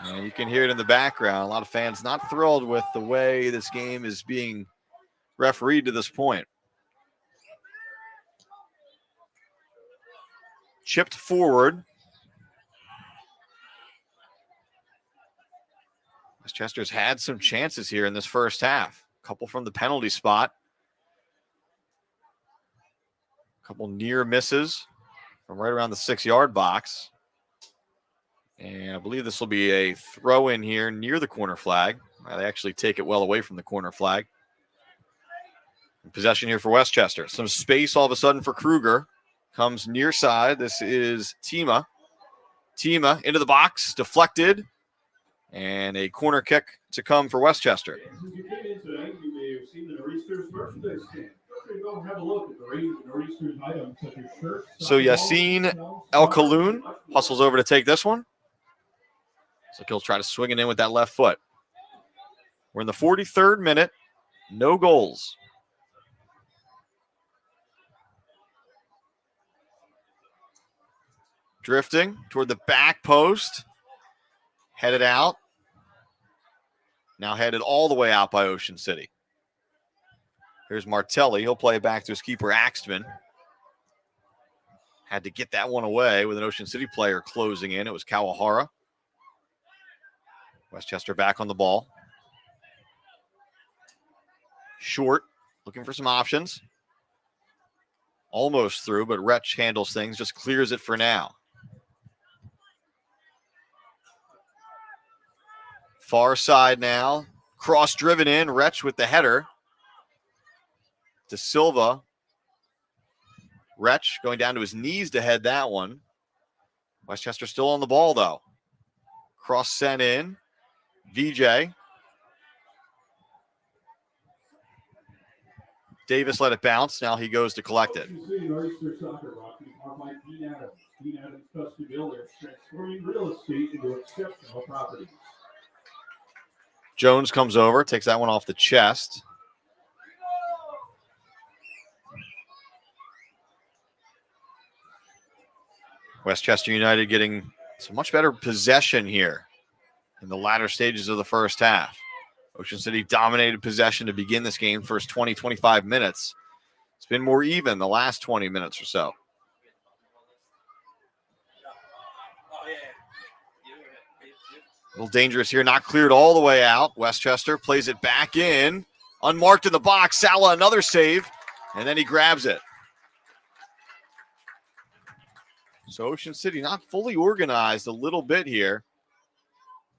And you can hear it in the background. A lot of fans not thrilled with the way this game is being refereed to this point. Chipped forward. Westchester's had some chances here in this first half. A couple from the penalty spot. A couple near misses from right around the 6-yard box. And I believe this will be a throw in here near the corner flag. They actually take it well away from the corner flag. Possession here for Westchester. Some space all of a sudden for Kruger. Comes near side. This is Tima. Tima into the box. Deflected. And a corner kick to come for Westchester. So Yassine El Khaloun hustles over to take this one. So he'll try to swing it in with that left foot. We're in the 43rd minute. No goals. Drifting toward the back post. Headed out. Now headed all the way out by Ocean City. Here's Martelli. He'll play it back to his keeper, Axman. had to get that one away with an Ocean City player closing in. It was Kawahara. Westchester back on the ball. Short, looking for some options. Almost through, but Wretch handles things, just clears it for now. Far side now. Cross driven in. Wretch with the header. De Silva. Wretch going down to his knees to head that one. Westchester still on the ball, though. Cross sent in. VJ. Davis let it bounce. Now he goes to collect it. Noreasters soccer brought to you by Dean Adams. Dean Adams Custom Builders, transforming real estate into exceptional properties. Jones comes over, takes that one off the chest. Westchester United getting some much better possession here in the latter stages of the first half. Ocean City dominated possession to begin this game, first 20, 25 minutes. It's been more even the last 20 minutes or so. A little dangerous here, not cleared all the way out. Westchester plays it back in, unmarked in the box. Sala, another save, and then he grabs it. So Ocean City not fully organized a little bit here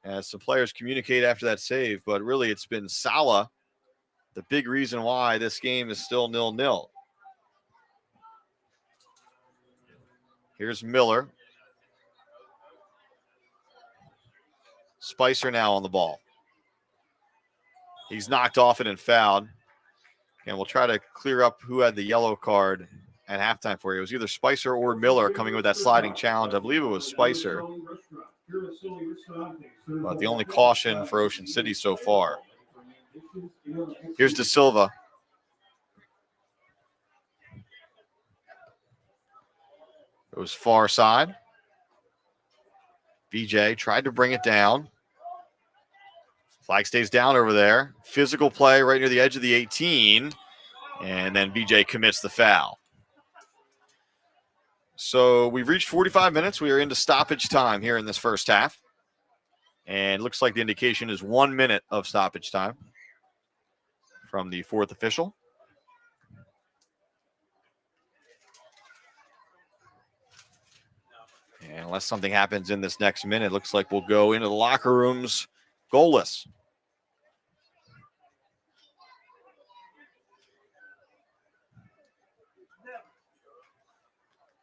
as some players communicate after that save, but really it's been Sala, the big reason why this game is still 0-0. Here's Miller. Spicer now on the ball. He's knocked off it and fouled. And we'll try to clear up who had the yellow card at halftime for you. It was either Spicer or Miller coming with that sliding challenge. I believe it was Spicer. But the only caution for Ocean City so far. Here's De Silva. It was far side. VJ tried to bring it down. Flag stays down over there. Physical play right near the edge of the 18. And then VJ commits the foul. So we've reached 45 minutes. We are into stoppage time here in this first half. And it looks like the indication is 1 minute of stoppage time from the fourth official. And unless something happens in this next minute, it looks like we'll go into the locker rooms goalless.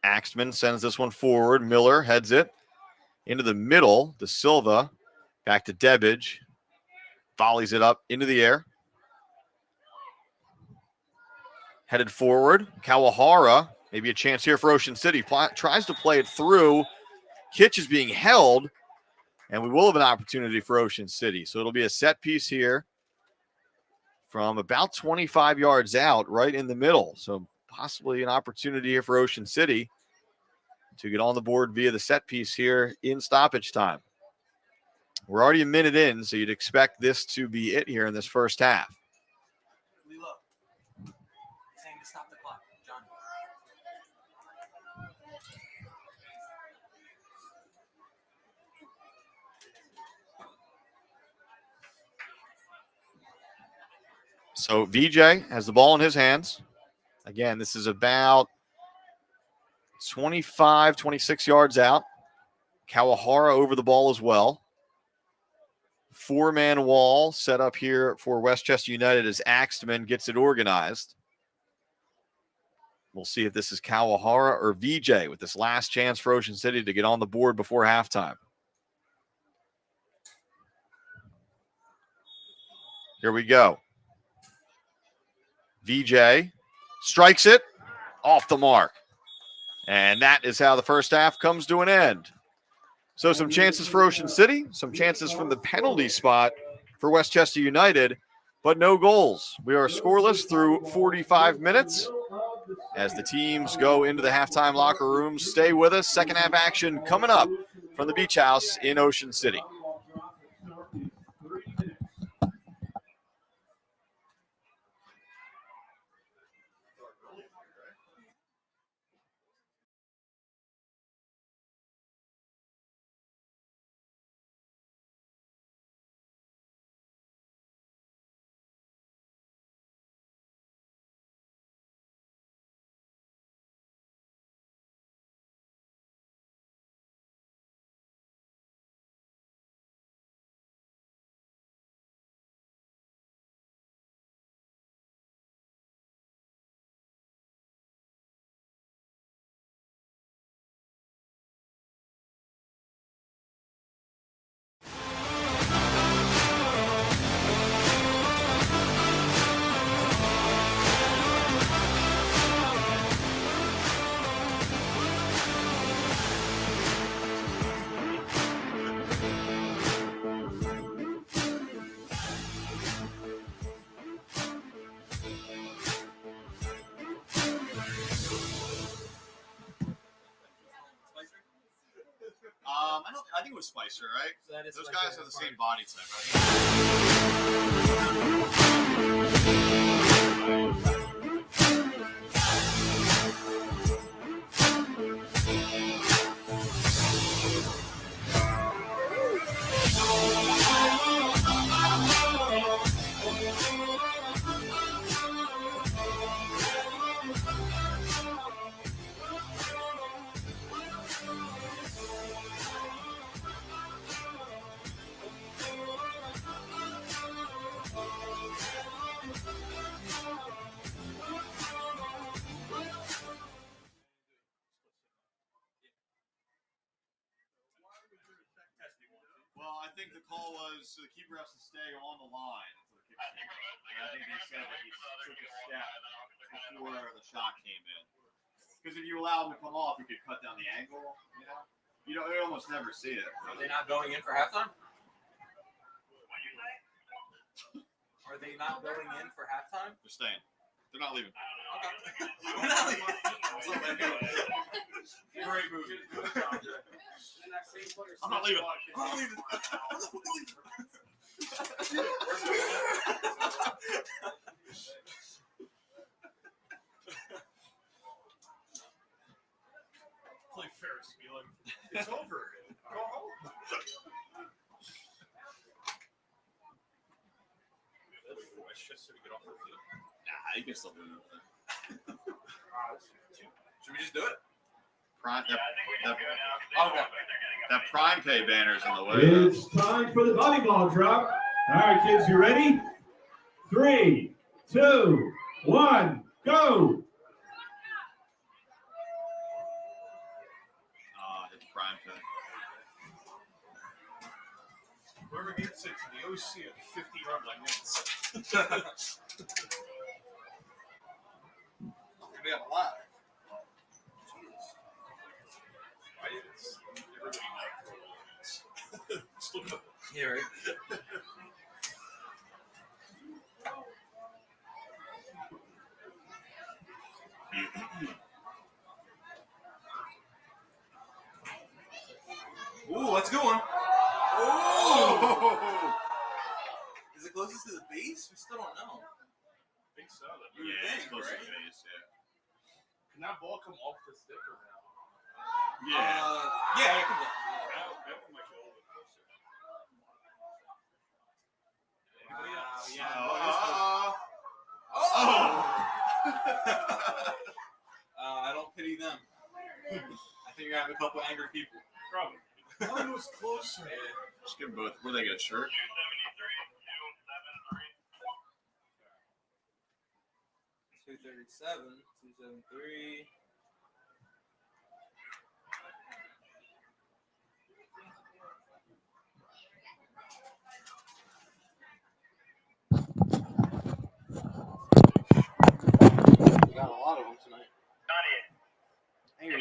Axtman sends this one forward. Miller heads it into the middle. De Silva back to Debbage. Volleys it up into the air. Headed forward. Kawahara. Maybe a chance here for Ocean City. Tries to play it through. Kitch is being held. And we will have an opportunity for Ocean City. So it'll be a set piece here from about 25 yards out, right in the middle. So possibly an opportunity here for Ocean City to get on the board via the set piece here in stoppage time. We're already a minute in, so you'd expect this to be it here in this first half. Saying to stop the clock, John. So VJ has the ball in his hands. Again, this is about 25, 26 yards out. Kawahara over the ball as well. Four-man wall set up here for Westchester United as Axtman gets it organized. We'll see if this is Kawahara or VJ with this last chance for Ocean City to get on the board before halftime. Here we go. VJ strikes it off the mark. And that is how the first half comes to an end. So some chances for Ocean City, some chances from the penalty spot for Westchester United, but no goals. We are scoreless through 45 minutes as the teams go into the halftime locker rooms. Stay with us. Second half action coming up from the Beach House in Ocean City. I think it was Spicer, right? So that is Those Spicer guys have the Park. same body type, Well, I think the call was so the keeper has to stay on the line until the kick came in. And I think they said that he took a step before the shot came in. Because if you allow him to come off, he could cut down the angle. You know, you almost never see it. Are they not going in for halftime? Are they not going in for halftime? They're staying. They're not leaving. Okay. We're not leaving. Great movie. I'm not leaving. I'm not leaving. Play Ferris wheel. It's over. Go home. Westchester to get off the field. Nah, you can still do it. Should we just do it? Prime, Okay. that Prime Pay banner's in the way. It's time for the volleyball drop. All right, kids, you ready? 3, 2, 1, go! It's Prime Pay. Whoever gets it to the OC at 50-yard line wins. We have a lot. Yeah, right. Ooh, let's go on. Oh! Is it closest to the base? We still don't know. I think so. Yeah, it's close to right? the base, yeah. Can that ball come off the stick or no? Yeah, it can go. That one might be a little bit closer. Anybody else? I don't pity them. I think you're having a couple angry people. Probably. Oh, it was closer. Just give them both. Where they get a shirt? 237, 273. We got a lot of them tonight. Angry.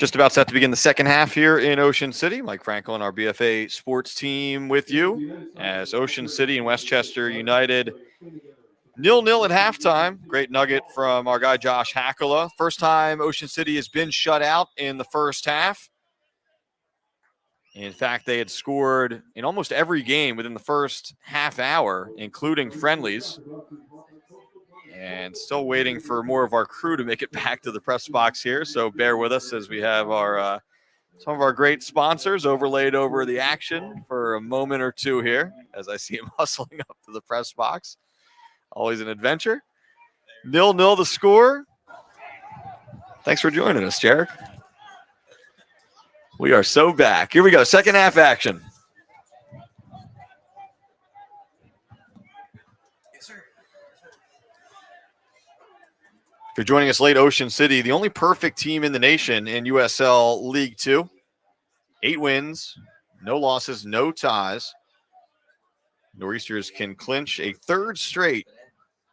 Just about set to begin the second half here in Ocean City. Mike Frankel and our BFA sports team with you as Ocean City and Westchester United 0-0 at halftime. Great nugget from our guy Josh Hackala. First time Ocean City has been shut out in the first half. In fact, they had scored in almost every game within the first half hour, including friendlies. And still waiting for more of our crew to make it back to the press box here. So bear with us as we have our some of our great sponsors overlaid over the action for a moment or two here as I see him hustling up to the press box. Always an adventure. 0-0 the score. Thanks for joining us, Jarek. We are so back. Here we go. Second half action. If you're joining us late, Ocean City, the only perfect team in the nation in USL League 2. 8 wins, no losses, no ties. Noreasters can clinch a third straight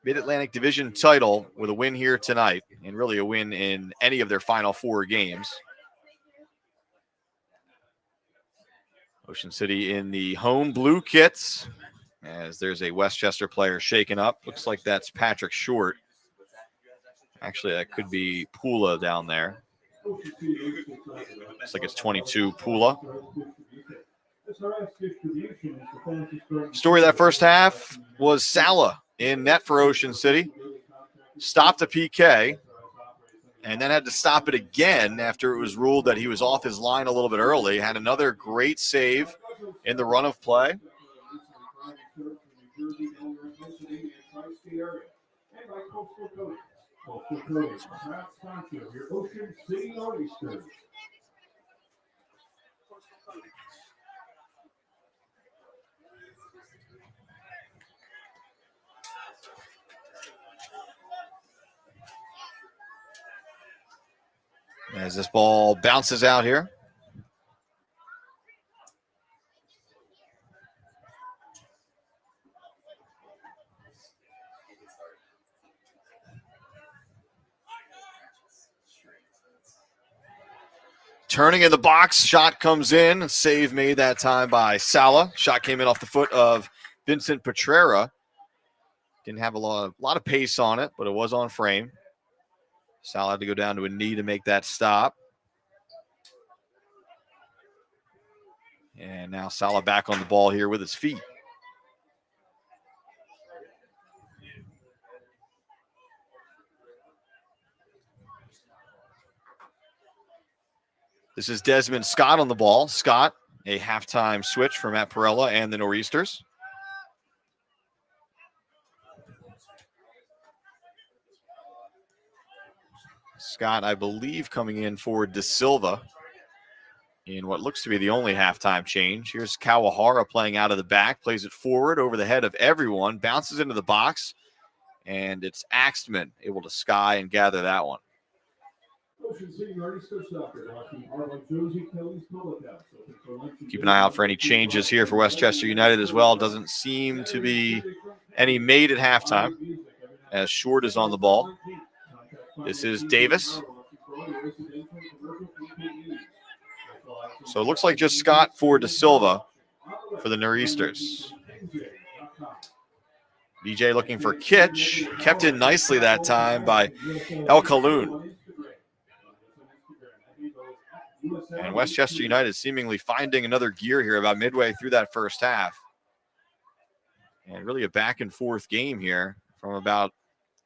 Mid-Atlantic Division title with a win here tonight, and really a win in any of their final 4 games. Ocean City in the home blue kits, as there's a Westchester player shaken up. Looks like that's Patrick Short. Actually, that could be Pula down there. Looks like it's 22 Pula. Story of that first half was Salah in net for Ocean City. Stopped a PK and then had to stop it again after it was ruled that he was off his line a little bit early. Had another great save in the run of play. As this ball bounces out here. Turning in the box, shot comes in. Save made that time by Salah. Shot came in off the foot of Vincent Petrera. Didn't have a lot of pace on it, but it was on frame. Salah had to go down to a knee to make that stop. And now Salah back on the ball here with his feet. This is Desmond Scott on the ball. Scott, a halftime switch for Matt Perella and the Noreasters. Scott, I believe, coming in for De Silva in what looks to be the only halftime change. Here's Kawahara playing out of the back, plays it forward over the head of everyone, bounces into the box, and it's Axtman able to sky and gather that one. Keep an eye out for any changes here for Westchester United as well. Doesn't seem to be any made at halftime as Short is on the ball. This is Davis. So it looks like just Scott for De Silva for the Noreasters. BJ looking for Kitch. Kept in nicely that time by El Khaloun. And Westchester United seemingly finding another gear here about midway through that first half. And really a back and forth game here from about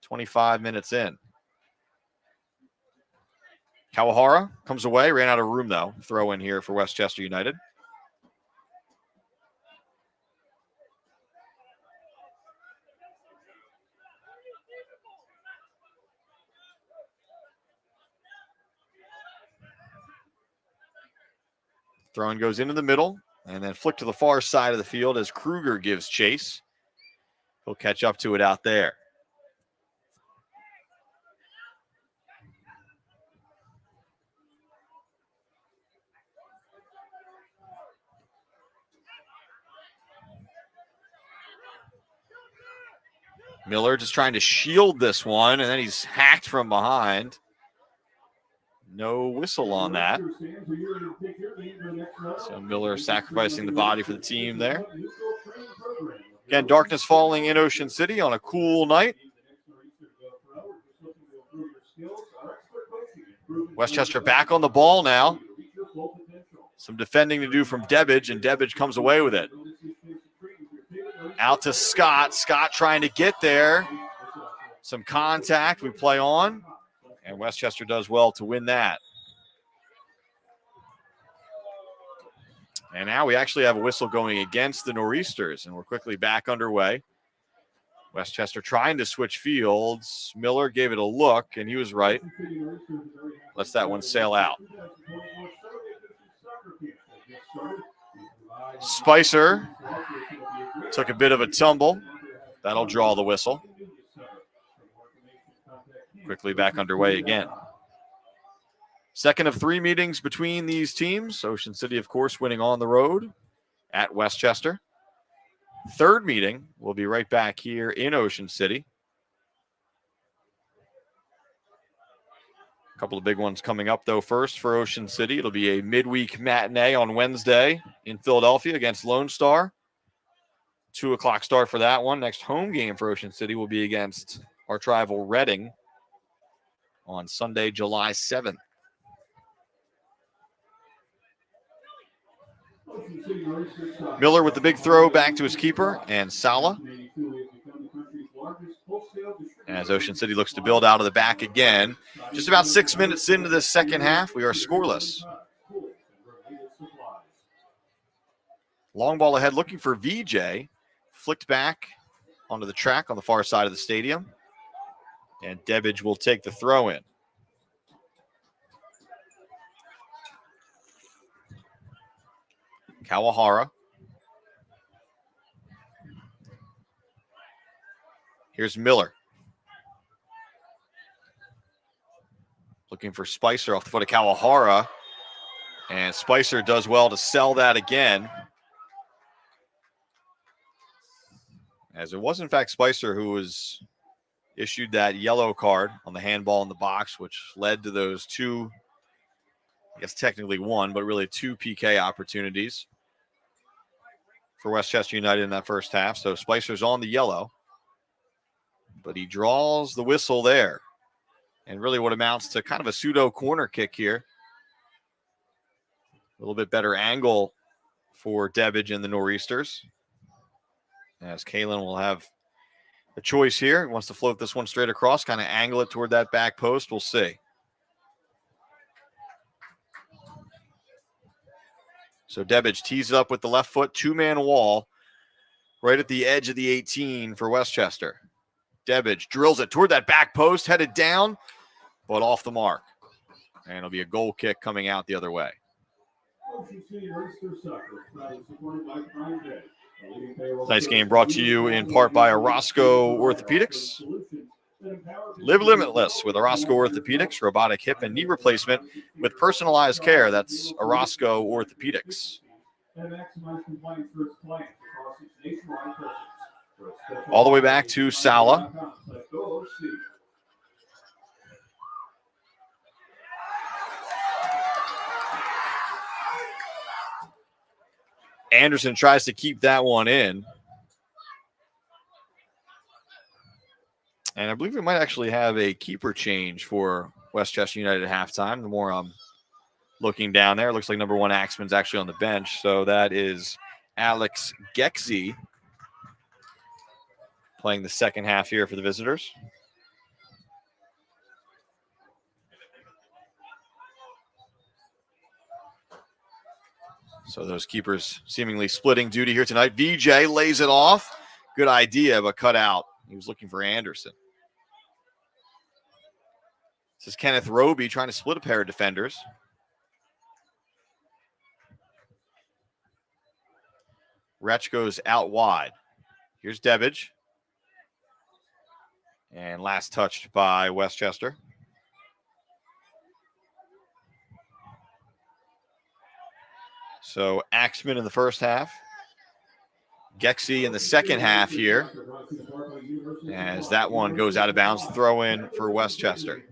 25 minutes in. Kawahara comes away, ran out of room though. Throw in here for Westchester United. Throw-in goes into the middle and then flick to the far side of the field as Kruger gives chase. He'll catch up to it out there. Miller just trying to shield this one, and then he's hacked from behind. No whistle on that. So Miller sacrificing the body for the team there. Again, darkness falling in Ocean City on a cool night. Westchester back on the ball now. Some defending to do from Debbage, and Debbage comes away with it. Out to Scott. Scott trying to get there. Some contact. We play on. And Westchester does well to win that. And now we actually have a whistle going against the Noreasters, and we're quickly back underway. Westchester trying to switch fields. Miller gave it a look, and he was right. Lets that one sail out. Spicer took a bit of a tumble. That'll draw the whistle. Quickly back underway again. Second of 3 meetings between these teams. Ocean City, of course, winning on the road at Westchester. Third meeting will be right back here in Ocean City. A couple of big ones coming up, though. First, for Ocean City, it'll be a midweek matinee on Wednesday in Philadelphia against Lone Star. 2 o'clock start for that one. Next home game for Ocean City will be against arch rival Reading on Sunday, July 7th. Miller with the big throw back to his keeper, and Sala. As Ocean City looks to build out of the back again. Just about 6 minutes into the second half, we are scoreless. Long ball ahead, looking for VJ. Flicked back onto the track on the far side of the stadium. And Debbage will take the throw in. Kawahara. Here's Miller. Looking for Spicer off the foot of Kawahara. And Spicer does well to sell that again. As it was, in fact, Spicer who was issued that yellow card on the handball in the box, which led to those 2, I guess technically 1, but really 2 PK opportunities for Westchester United in that first half. So Spicer's on the yellow, but he draws the whistle there. And really what amounts to kind of a pseudo corner kick here. A little bit better angle for Debbage and the Noreasters. As Kalen will have a choice here. He wants to float this one straight across, kind of angle it toward that back post. We'll see. So Debbage tees it up with the left foot, 2-man wall, right at the edge of the 18 for Westchester. Debbage drills it toward that back post, headed down, but off the mark. And it'll be a goal kick coming out the other way. Tonight's game brought to you in part by Orozco Orthopedics. Live limitless with Orozco Orthopedics, robotic hip and knee replacement with personalized care. That's Orozco Orthopedics. All the way back to Sala. Anderson tries to keep that one in. And I believe we might actually have a keeper change for Westchester United at halftime. The more I'm looking down there, it looks like number 1 Axman's actually on the bench. So that is Alex Gexy playing the second half here for the visitors. So those keepers seemingly splitting duty here tonight. VJ lays it off. Good idea, but cut out. He was looking for Anderson. This is Kenneth Roby trying to split a pair of defenders. Retch goes out wide. Here's Debbage. And last touched by Westchester. So Axman in the first half. Gexy in the second half here. As that one goes out of bounds, throw in for Westchester.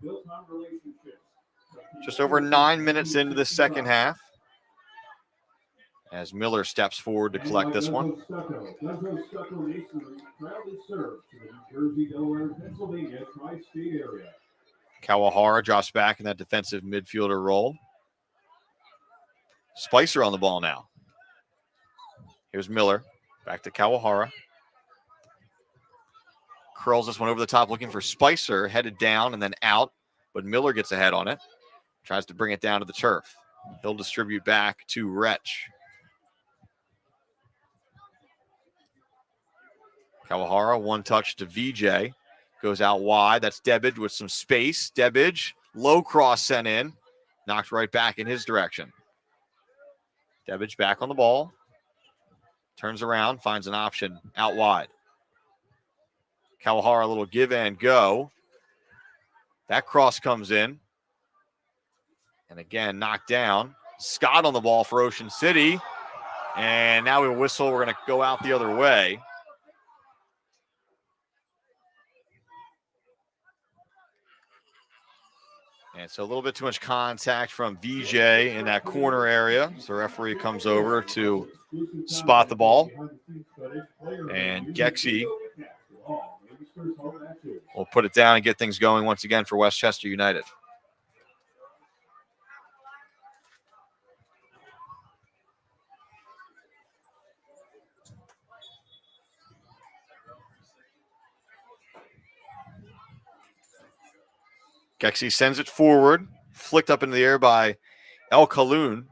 Just over 9 minutes into the second half. As Miller steps forward to collect this one. Guzzo Stucco Masonry proudly serves to the New Jersey, Delaware, Pennsylvania tri-state area. Kawahara drops back in that defensive midfielder role. Spicer on the ball now. Here's Miller. Back to Kawahara. Curls this one over the top, looking for Spicer. Headed down and then out, but Miller gets ahead on it. Tries to bring it down to the turf. He'll distribute back to Wretch. Kawahara, one touch to VJ. Goes out wide. That's Debbage with some space. Debbage, low cross sent in. Knocked right back in his direction. Debbage back on the ball. Turns around, finds an option out wide. Kawahara, a little give and go. That cross comes in. And again, knocked down. Scott on the ball for Ocean City. And now we whistle. We're going to go out the other way. And so a little bit too much contact from VJ in that corner area. So the referee comes over to spot the ball. And Gexy will put it down and get things going once again for Westchester United. Gexy sends it forward, flicked up into the air by El Khaloun.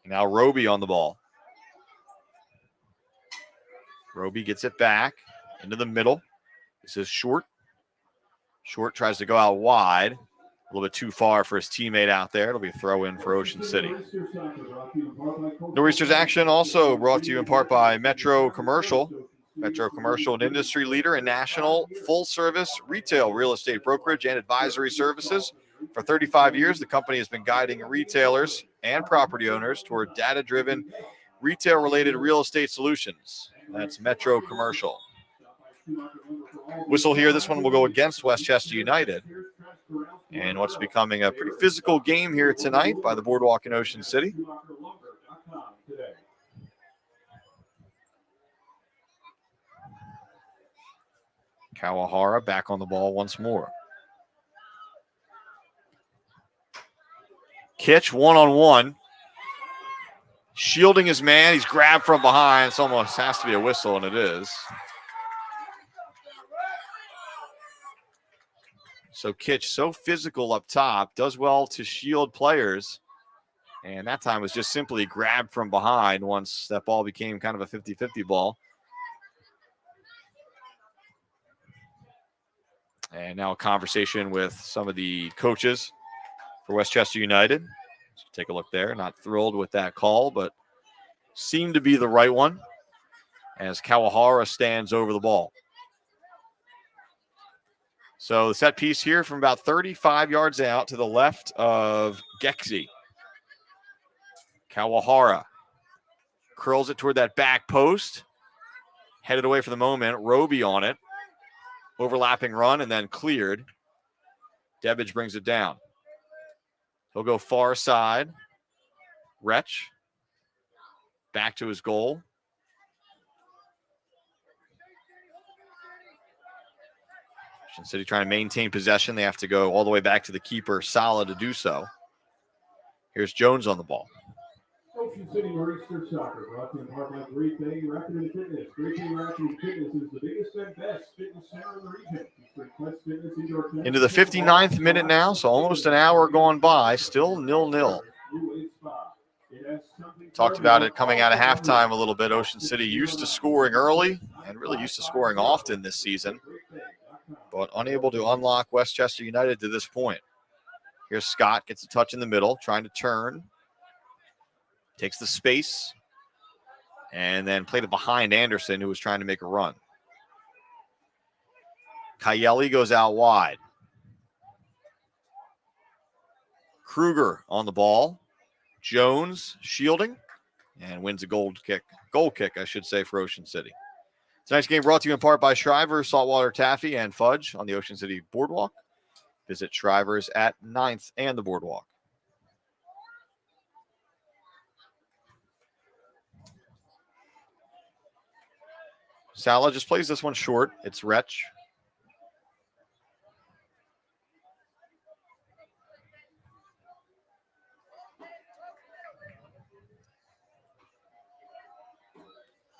Now Roby on the ball. Roby gets it back into the middle. This is Short. Short tries to go out wide. A little bit too far for his teammate out there. It'll be a throw in for Ocean City. Noreasters action also brought to you in part by Metro Commercial. Metro Commercial, an industry leader in national full-service retail real estate brokerage and advisory services. For 35 years, the company has been guiding retailers and property owners toward data-driven, retail-related real estate solutions. That's Metro Commercial. Whistle here. This one will go against Westchester United. And what's becoming a pretty physical game here tonight by the Boardwalk in Ocean City. Kawahara back on the ball once more. Kitch one-on-one. Shielding his man. He's grabbed from behind. It almost has to be a whistle, and it is. So Kitch, so physical up top, does well to shield players. And that time was just simply grabbed from behind once that ball became kind of a 50-50 ball. And now a conversation with some of the coaches for Westchester United. So take a look there. Not thrilled with that call, but seemed to be the right one as Kawahara stands over the ball. So the set piece here from about 35 yards out to the left of Gexy. Kawahara curls it toward that back post. Headed away for the moment. Roby on it. Overlapping run and then cleared. Debbage brings it down. He'll go far side. Wretch. Back to his goal. Ocean City trying to maintain possession. They have to go all the way back to the keeper, Sala, to do so. Here's Jones on the ball. Ocean City Noreasters Soccer, brought to you in part by Great Bay Rapid and Fitness. Great Bay Rapid and Fitness is the biggest and best fitness center in the region. Into the 59th minute now, so almost an hour gone by, still 0-0. Talked about it coming out of halftime a little bit. Ocean City used to scoring early and really used to scoring often this season, but unable to unlock Westchester United to this point. Here's Scott, gets a touch in the middle, trying to turn. Takes the space and then played it behind Anderson, who was trying to make a run. Kayeli goes out wide. Kruger on the ball. Jones shielding and wins a goal kick, I should say, for Ocean City. Tonight's game brought to you in part by Shriver, Saltwater Taffy, and Fudge on the Ocean City Boardwalk. Visit Shrivers at 9th and the Boardwalk. Sala just plays this one short. It's Wretch.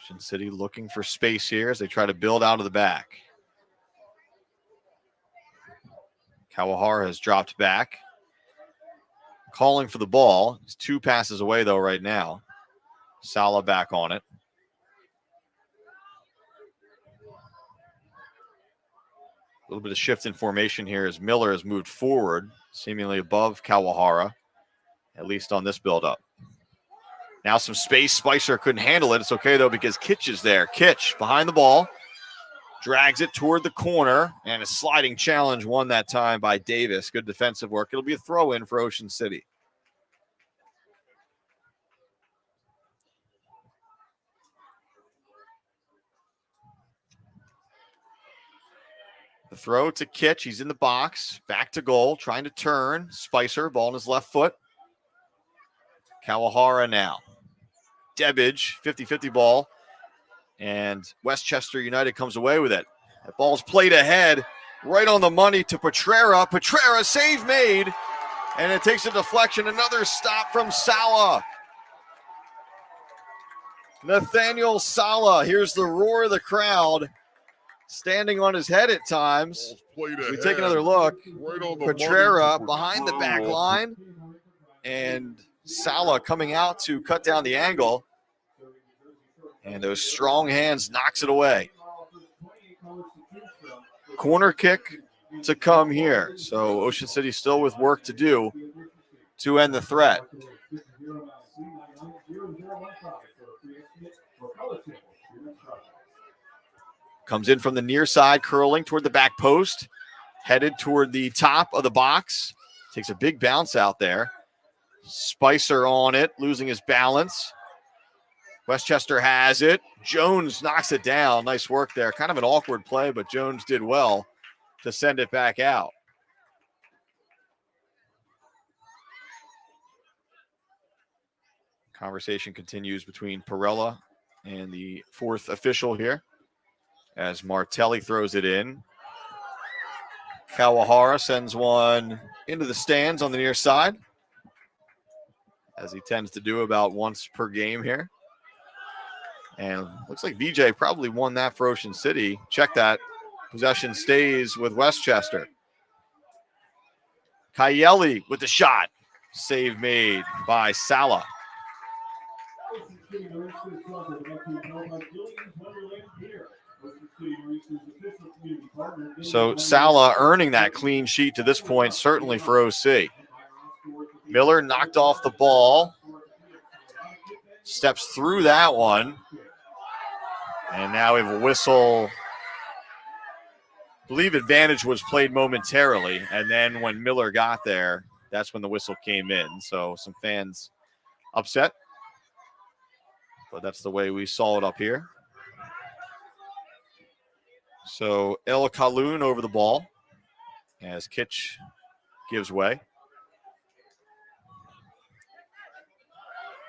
Ocean City looking for space here as they try to build out of the back. Kawahara has dropped back. Calling for the ball. He's 2 passes away, though, right now. Sala back on it. A little bit of shift in formation here as Miller has moved forward, seemingly above Kawahara, at least on this build-up. Now some space. Spicer couldn't handle it. It's okay, though, because Kitch is there. Kitch behind the ball. Drags it toward the corner, and a sliding challenge won that time by Davis. Good defensive work. It'll be a throw-in for Ocean City. The throw to Kitch. He's in the box. Back to goal. Trying to turn. Spicer, ball on his left foot. Kawahara now. Debbage, 50-50 ball. And Westchester United comes away with it. That ball's played ahead. Right on the money to Petrera. Petrera, save made. And it takes a deflection. Another stop from Sala. Nathaniel Sala. Here's the roar of the crowd. Standing on his head at times. We take another look. Petrera behind the back line. And Sala coming out to cut down the angle. And those strong hands knocks it away. Corner kick to come here. So Ocean City still with work to do to end the threat. Comes in from the near side, curling toward the back post. Headed toward the top of the box. Takes a big bounce out there. Spicer on it, losing his balance. Westchester has it. Jones knocks it down. Nice work there. Kind of an awkward play, but Jones did well to send it back out. Conversation continues between Perella and the 4th official here as Martelli throws it in. Kawahara sends one into the stands on the near side, as he tends to do about once per game here. And looks like VJ probably won that for Ocean City. Check that. Possession stays with Westchester. Kayeli with the shot. Save made by Sala. So Sala earning that clean sheet to this point, certainly for OC. Miller knocked off the ball. Steps through that one. And now we have a whistle. I believe advantage was played momentarily. And then when Miller got there, that's when the whistle came in. So some fans upset. But that's the way we saw it up here. So El Kaloun over the ball as Kitch gives way.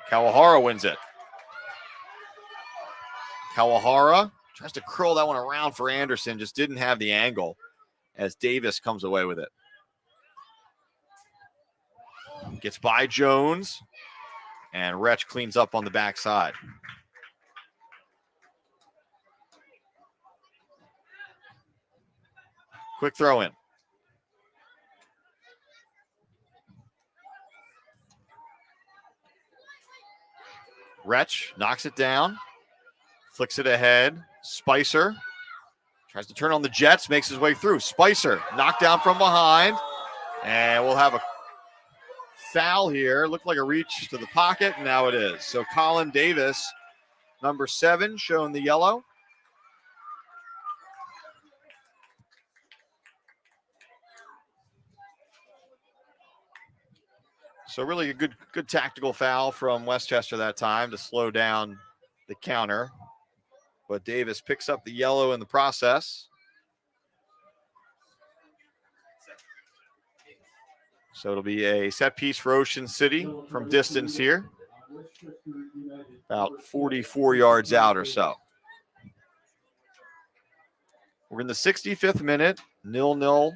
Kawahara wins it. Kawahara tries to curl that one around for Anderson, just didn't have the angle as Davis comes away with it. Gets by Jones, and Wretch cleans up on the backside. Quick throw in. Wretch knocks it down, flicks it ahead. Spicer tries to turn on the Jets, makes his way through. Spicer knocked down from behind, and we'll have a foul here. Looked like a reach to the pocket, and now it is. So Colin Davis, number 7, showing the yellow. So really a good tactical foul from Westchester that time to slow down the counter. But Davis picks up the yellow in the process. So it'll be a set piece for Ocean City from distance here, about 44 yards out or so. We're in the 65th minute, 0-0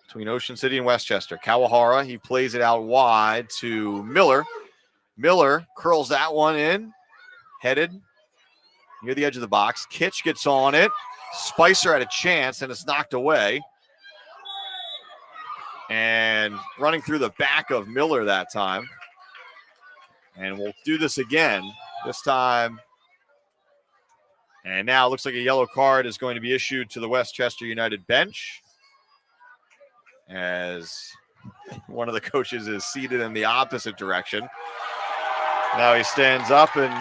between Ocean City and Westchester. Kawahara, he plays it out wide to Miller. Miller curls that one in, headed near the edge of the box. Kitch gets on it. Spicer had a chance, and it's knocked away. And running through the back of Miller that time. And we'll do this again, this time. And now it looks like a yellow card is going to be issued to the Westchester United bench, as one of the coaches is seated in the opposite direction. Now he stands up and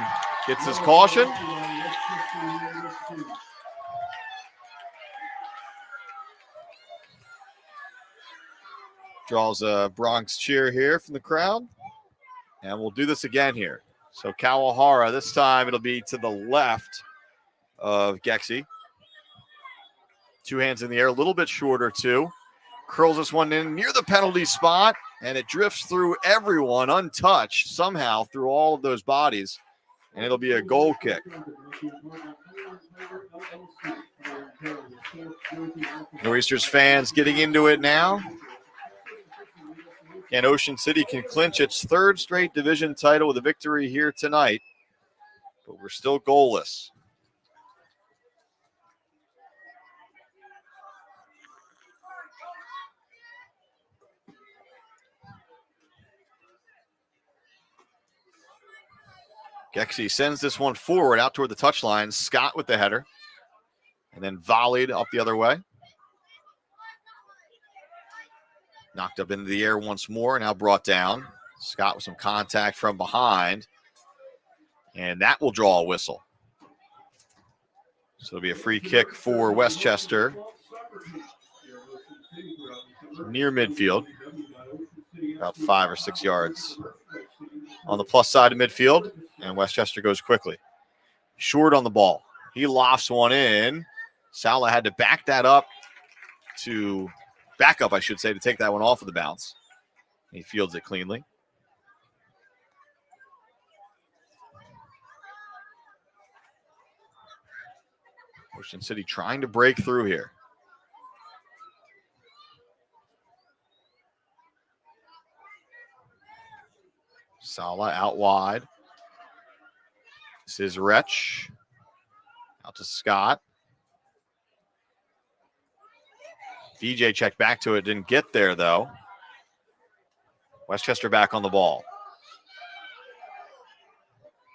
gets his caution. Draws a Bronx cheer here from the crowd. And we'll do this again here. So Kawahara, this time it'll be to the left of Gexy. Two hands in the air, a little bit shorter too. Curls this one in near the penalty spot, and it drifts through everyone untouched somehow through all of those bodies, and it'll be a goal kick. Noreasters fans getting into it now. And Ocean City can clinch its third straight division title with a victory here tonight, but we're still goalless. Gexy sends this one forward out toward the touchline. Scott with the header. And then volleyed up the other way. Knocked up into the air once more, now brought down. Scott with some contact from behind. And that will draw a whistle. So it'll be a free kick for Westchester. Near midfield. About 5 or 6 yards on the plus side of midfield. And Westchester goes quickly. Short on the ball. He lofts one in. Sala had to back up, to take that one off of the bounce. He fields it cleanly. Ocean City trying to break through here. Sala out wide. This is Wretch. Out to Scott. DJ checked back to it. Didn't get there, though. Westchester back on the ball.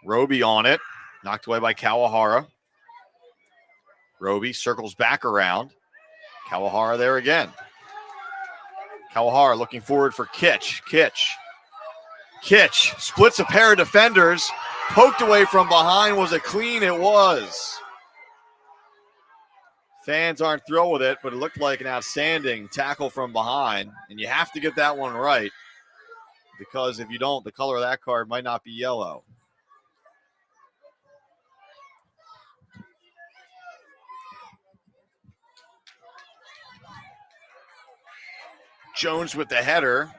Roby on it. Knocked away by Kawahara. Roby circles back around. Kawahara there again. Kawahara looking forward for Kitch. Kitch splits a pair of defenders. Poked away from behind. Was it clean? It was. Fans aren't thrilled with it, but it looked like an outstanding tackle from behind. And you have to get that one right, because if you don't, the color of that card might not be yellow. Jones with the header.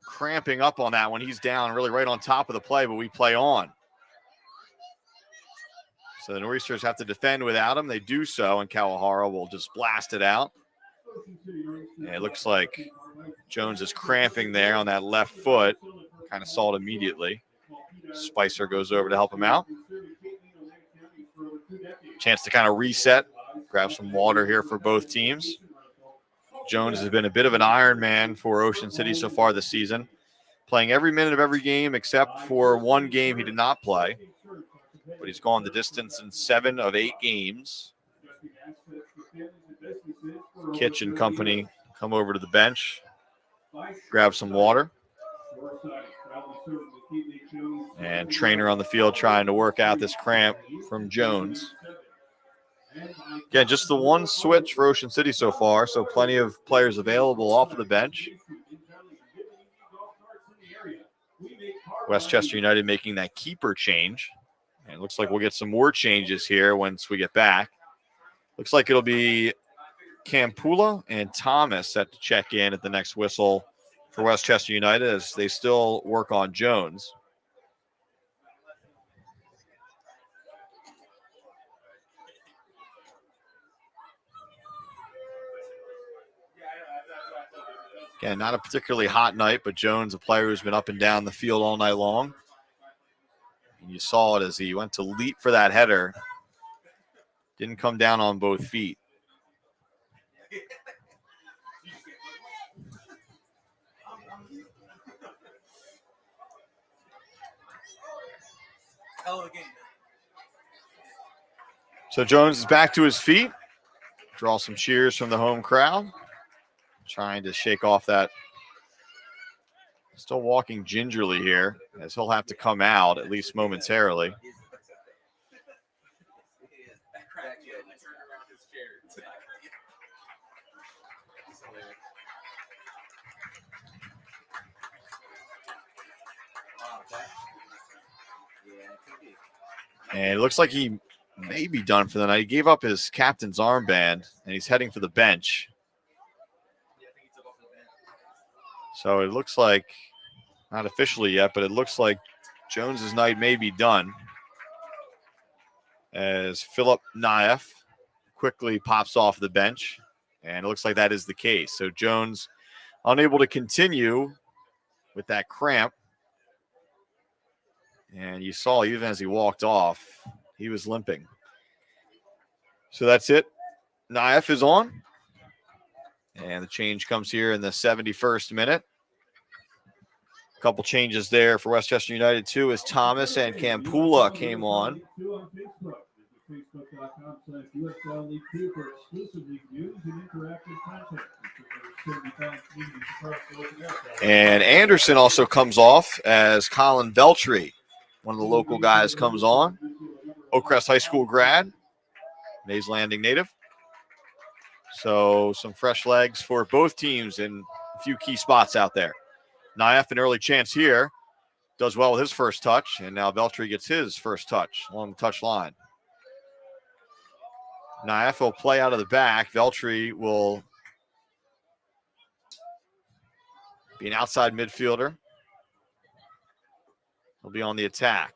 Cramping up on that one. He's down really right on top of the play, but we play on. So the Noreasters have to defend without him. They do so, and Kawahara will just blast it out. And it looks like Jones is cramping there on that left foot. Kind of saw it immediately. Spicer goes over to help him out. Chance to kind of reset, grab some water here for both teams. Jones has been a bit of an Iron Man for Ocean City so far this season, playing every minute of every game except for one game he did not play. But he's gone the distance in 7 of 8 games. Kitch and company come over to the bench, grab some water. And trainer on the field trying to work out this cramp from Jones. Again, just the one switch for Ocean City so far, so plenty of players available off of the bench. Westchester United making that keeper change. And it looks like we'll get some more changes here once we get back. Looks like it'll be Campula and Thomas set to check in at the next whistle for Westchester United as they still work on Jones. Again, not a particularly hot night, but Jones, a player who's been up and down the field all night long. And you saw it as he went to leap for that header. Didn't come down on both feet. So Jones is back to his feet. Draw some cheers from the home crowd. Trying to shake off that. Still walking gingerly here, as he'll have to come out, at least momentarily. And it looks like he may be done for the night. He gave up his captain's armband, and he's heading for the bench. So it looks like, not officially yet, but it looks like Jones's night may be done as Philip Naef quickly pops off the bench, and it looks like that is the case. So Jones unable to continue with that cramp. And you saw even as he walked off, he was limping. So that's it. Naef is on. And the change comes here in the 71st minute. A couple changes there for Westchester United, too, as Thomas and Campula came on. And Anderson also comes off as Colin Veltri, one of the local guys, comes on. Oakcrest High School grad, Mays Landing native. So some fresh legs for both teams in a few key spots out there. Naef, an early chance here, does well with his first touch, and now Veltri gets his first touch along the touch line. Naef will play out of the back. Veltri will be an outside midfielder. He'll be on the attack.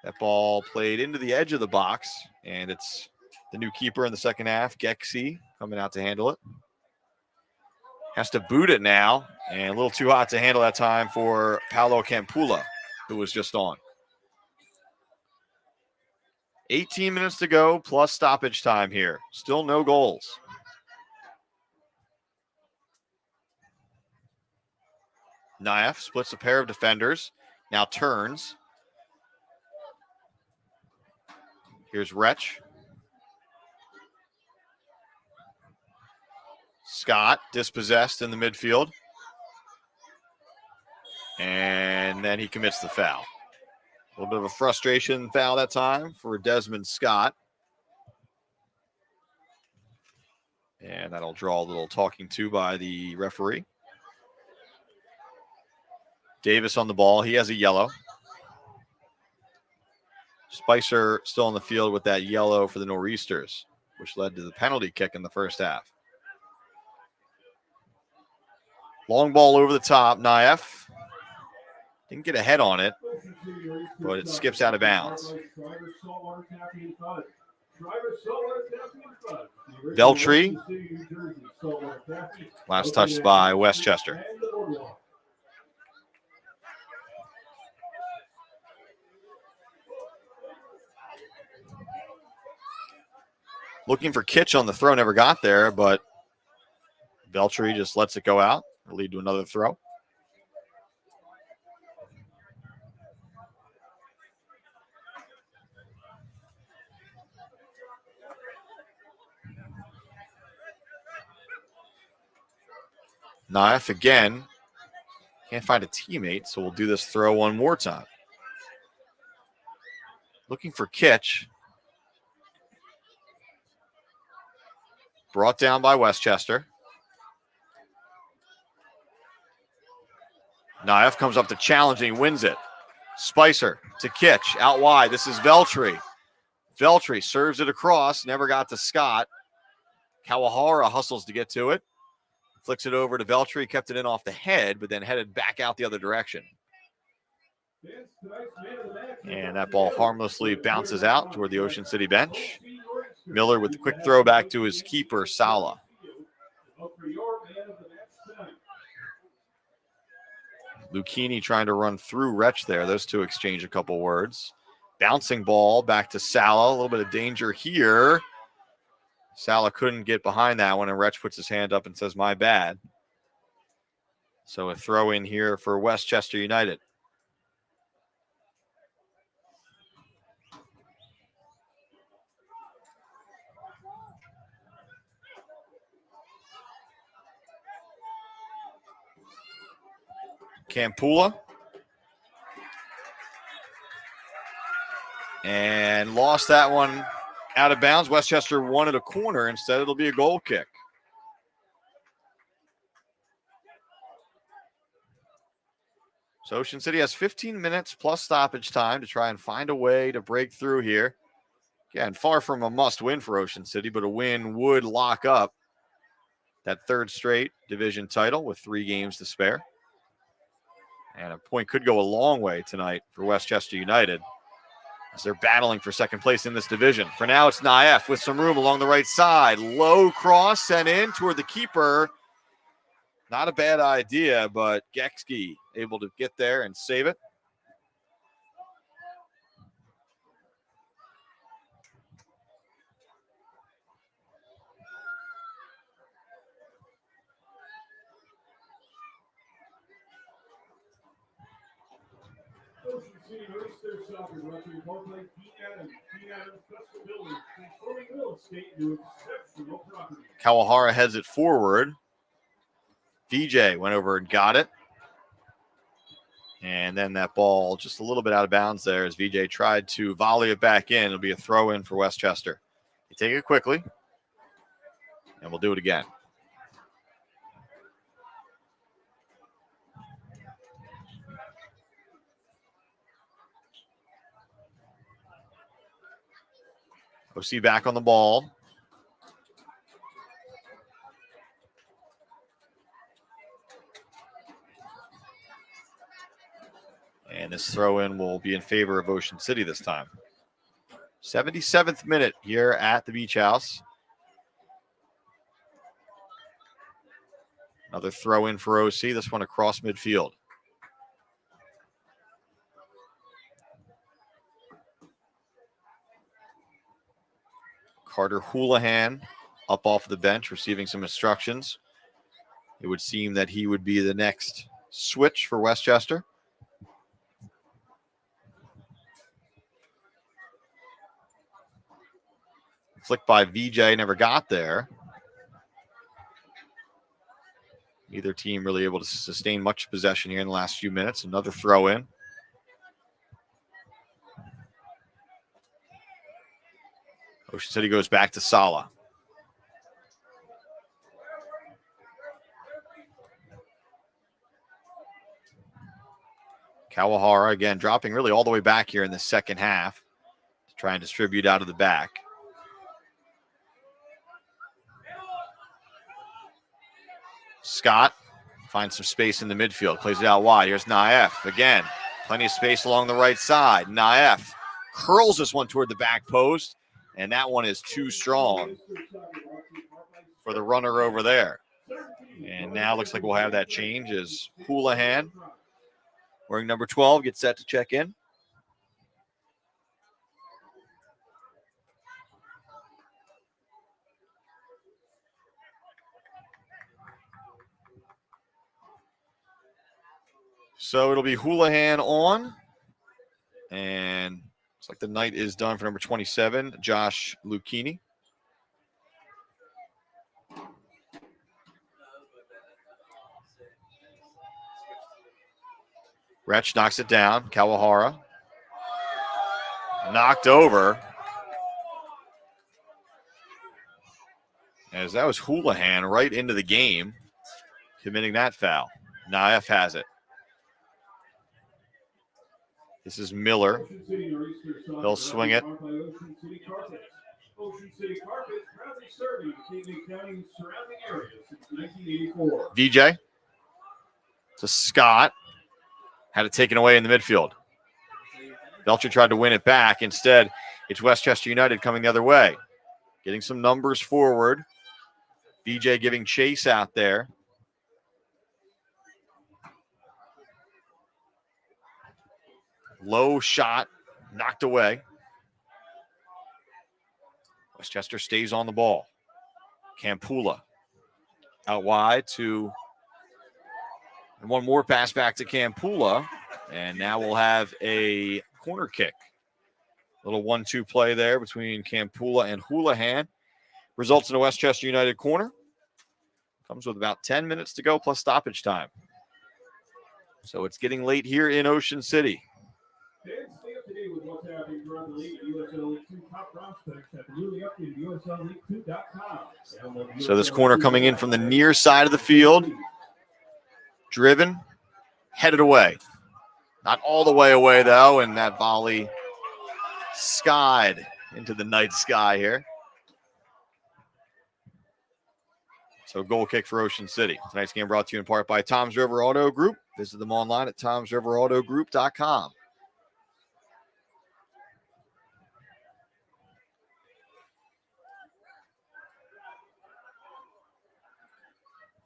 That ball played into the edge of the box, and it's the new keeper in the second half, Gexy, coming out to handle it. Has to boot it now, and a little too hot to handle that time for Paolo Campula, who was just on. 18 minutes to go, plus stoppage time here. Still no goals. Naef splits a pair of defenders, now turns. Here's Wretch. Scott dispossessed in the midfield. And then he commits the foul. A little bit of a frustration foul that time for Desmond Scott. And that'll draw a little talking to by the referee. Davis on the ball. He has a yellow. Spicer still on the field with that yellow for the Noreasters, which led to the penalty kick in the first half. Long ball over the top. Naef didn't get a head on it, but it skips out of bounds. Veltri, last touched by Westchester. Looking for Kitch on the throw, never got there, but Veltri just lets it go out. It'll lead to another throw. Naef again. Can't find a teammate, so we'll do this throw one more time. Looking for Kitch. Brought down by Westchester. Naef comes up to challenge and he wins it. Spicer to Kitch out wide. This is Veltri. Veltri serves it across, never got to Scott. Kawahara hustles to get to it. Flicks it over to Veltri, kept it in off the head, but then headed back out the other direction. And that ball harmlessly bounces out toward the Ocean City bench. Miller with the quick throw back to his keeper, Sala. Lucchini trying to run through Wretch there. Those two exchange a couple words. Bouncing ball back to Sala. A little bit of danger here. Sala couldn't get behind that one, and Wretch puts his hand up and says, my bad. So a throw in here for Westchester United. Campula. And lost that one out of bounds. Westchester wanted a corner. Instead, it'll be a goal kick. So Ocean City has 15 minutes plus stoppage time to try and find a way to break through here. Again, far from a must-win for Ocean City, but a win would lock up that third straight division title with 3 games to spare. And a point could go a long way tonight for Westchester United as they're battling for second place in this division. For now, it's Naef with some room along the right side. Low cross sent in toward the keeper. Not a bad idea, but Gekski able to get there and save it. Ocean City Noreasters soccer brought to you by Dean Adams. Dean Adams Custom Building, transforming real estate into exceptional property. Kawahara heads it forward. VJ went over and got it. And then that ball just a little bit out of bounds there as VJ tried to volley it back in. It'll be a throw in for Westchester. You take it quickly, and we'll do it again. OC back on the ball. And this throw-in will be in favor of Ocean City this time. 77th minute here at the Beach House. Another throw-in for OC, this one across midfield. Carter Houlihan up off the bench, receiving some instructions. It would seem that he would be the next switch for Westchester. Flicked by VJ, never got there. Neither team really able to sustain much possession here in the last few minutes. Another throw in. Ocean City goes back to Sala. Kawahara again dropping really all the way back here in the second half to try and distribute out of the back. Scott finds some space in the midfield, plays it out wide. Here's Naef again. Plenty of space along the right side. Naef curls this one toward the back post, and that one is too strong for the runner over there. And now looks like we'll have that change as Houlihan, wearing number 12, gets set to check in. So it'll be Houlihan on. And looks like the night is done for number 27, Josh Lucchini. Wretch knocks it down. Kawahara. Knocked over. As that was Houlihan right into the game, committing that foul. Naef has it. This is Miller. Ocean City Noreasters soccer He'll swing it. brought by Ocean City Carpets. Ocean City Carpets proudly serving King County and surrounding areas since 1984. VJ to Scott. Had it taken away in the midfield. Belcher tried to win it back. Instead, it's Westchester United coming the other way. Getting some numbers forward. VJ giving chase out there. Low shot, knocked away. Westchester stays on the ball. Campula out wide to, and one more pass back to Campula. And now we'll have a corner kick. Little 1-2 play there between Campula and Houlihan. Results in a Westchester United corner. Comes with about 10 minutes to go plus stoppage time. So it's getting late here in Ocean City. And stay up to date with what's happening throughout the league at USL2 top prospects at the newly updated USL2.com. So this corner coming in from the near side of the field. Driven, headed away. Not all the way away, though, and that volley skied into the night sky here. So goal kick for Ocean City. Tonight's game brought to you in part by Tom's River Auto Group. Visit them online at tomsriverautogroup.com.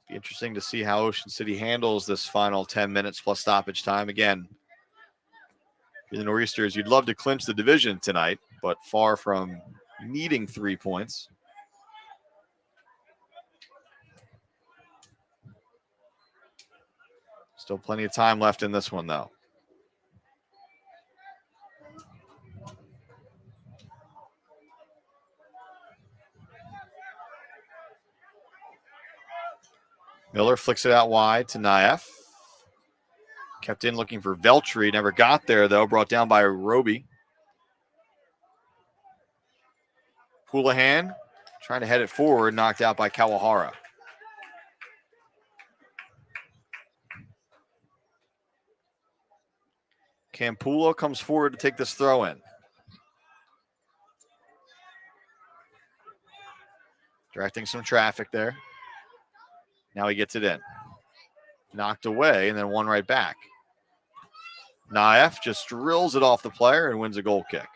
Be interesting to see how Ocean City handles this final 10 minutes plus stoppage time. Again, for the Noreasters, you'd love to clinch the division tonight, but far from needing 3 points. Still plenty of time left in this one, though. Miller flicks it out wide to Naef. Kept in looking for Veltri. Never got there, though. Brought down by Roby. Houlihan trying to head it forward. Knocked out by Kawahara. Campula comes forward to take this throw in. Directing some traffic there. Now he gets it in. Knocked away and then one right back. Naef just drills it off the player and wins a goal kick.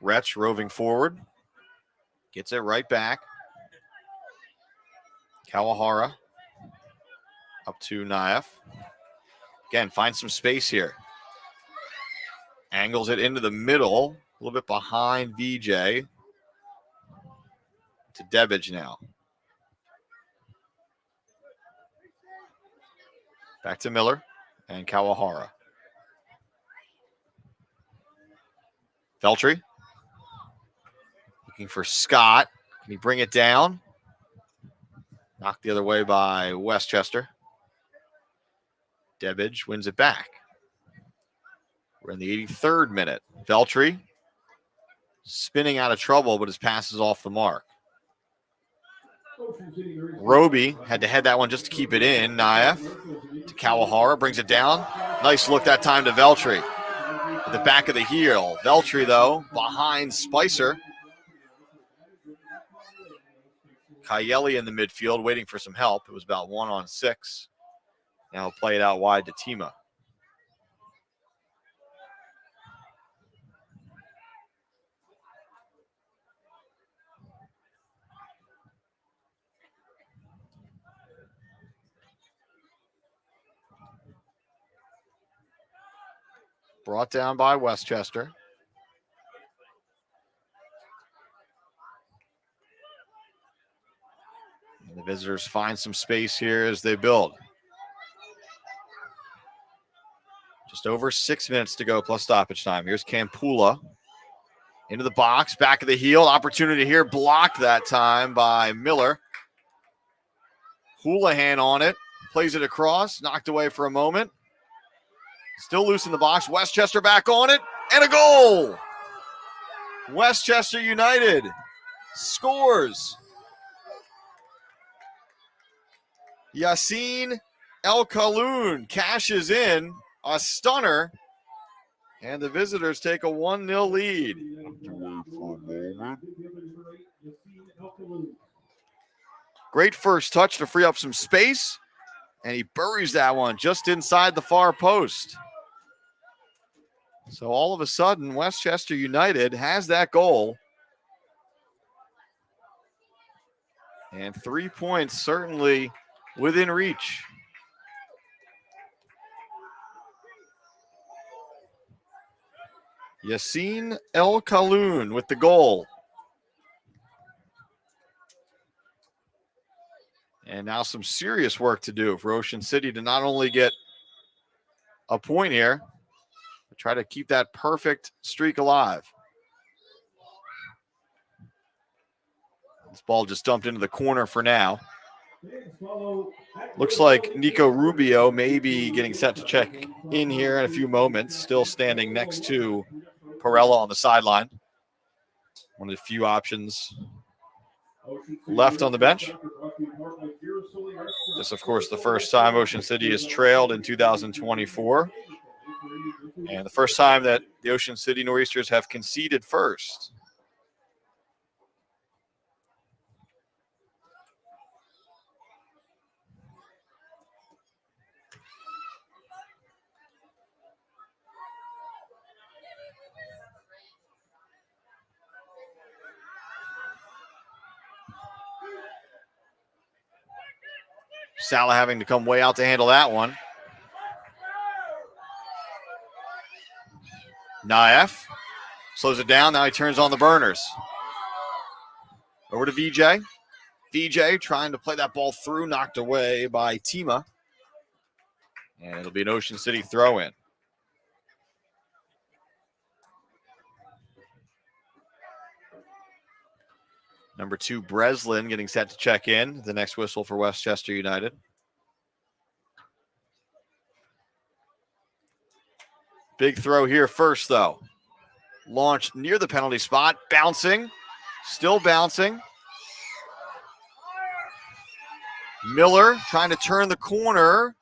Retch roving forward. Gets it right back. Kawahara up to Naef. Again, finds some space here. Angles it into the middle, a little bit behind VJ. To Debbage now. Back to Miller and Kawahara. Veltri. Looking for Scott. Can he bring it down? Knocked the other way by Westchester. Debbage wins it back. We're in the 83rd minute. Veltri spinning out of trouble, but his pass is off the mark. Roby had to head that one just to keep it in. Naef to Kawahara, brings it down. Nice look that time to Veltri. At the back of the heel. Veltri, though, behind Spicer. Kayeli in the midfield waiting for some help. It was about 1-on-6. Now he'll play it out wide to Tima. Brought down by Westchester. And the visitors find some space here as they build. Just over 6 minutes to go plus stoppage time. Here's Campula into the box, back of the heel. Opportunity here, blocked that time by Miller. Houlihan on it, plays it across, knocked away for a moment. Still loose in the box. Westchester back on it, and a goal. Westchester United scores. Yassine El Khaloun cashes in a stunner, and the visitors take a 1-0 lead. Great first touch to free up some space, and he buries that one just inside the far post. So all of a sudden, Westchester United has that goal. And 3 points certainly within reach. Yassine El Khaloun with the goal. And now some serious work to do for Ocean City to not only get a point here, but try to keep that perfect streak alive. This ball just dumped into the corner for now. Looks like Nico Rubio may be getting set to check in here in a few moments, still standing next to Perella on the sideline. One of the few options left on the bench. This, of course, the first time Ocean City has trailed in 2024. And the first time that the Ocean City Noreasters have conceded first. Salah having to come way out to handle that one. Naef slows it down. Now he turns on the burners. Over to VJ. VJ trying to play that ball through, knocked away by Tima. And it'll be an Ocean City throw-in. Number 2, Breslin getting set to check in. The next whistle for Westchester United. Big throw here first, though. Launched near the penalty spot. Bouncing. Still bouncing. Miller trying to turn the corner.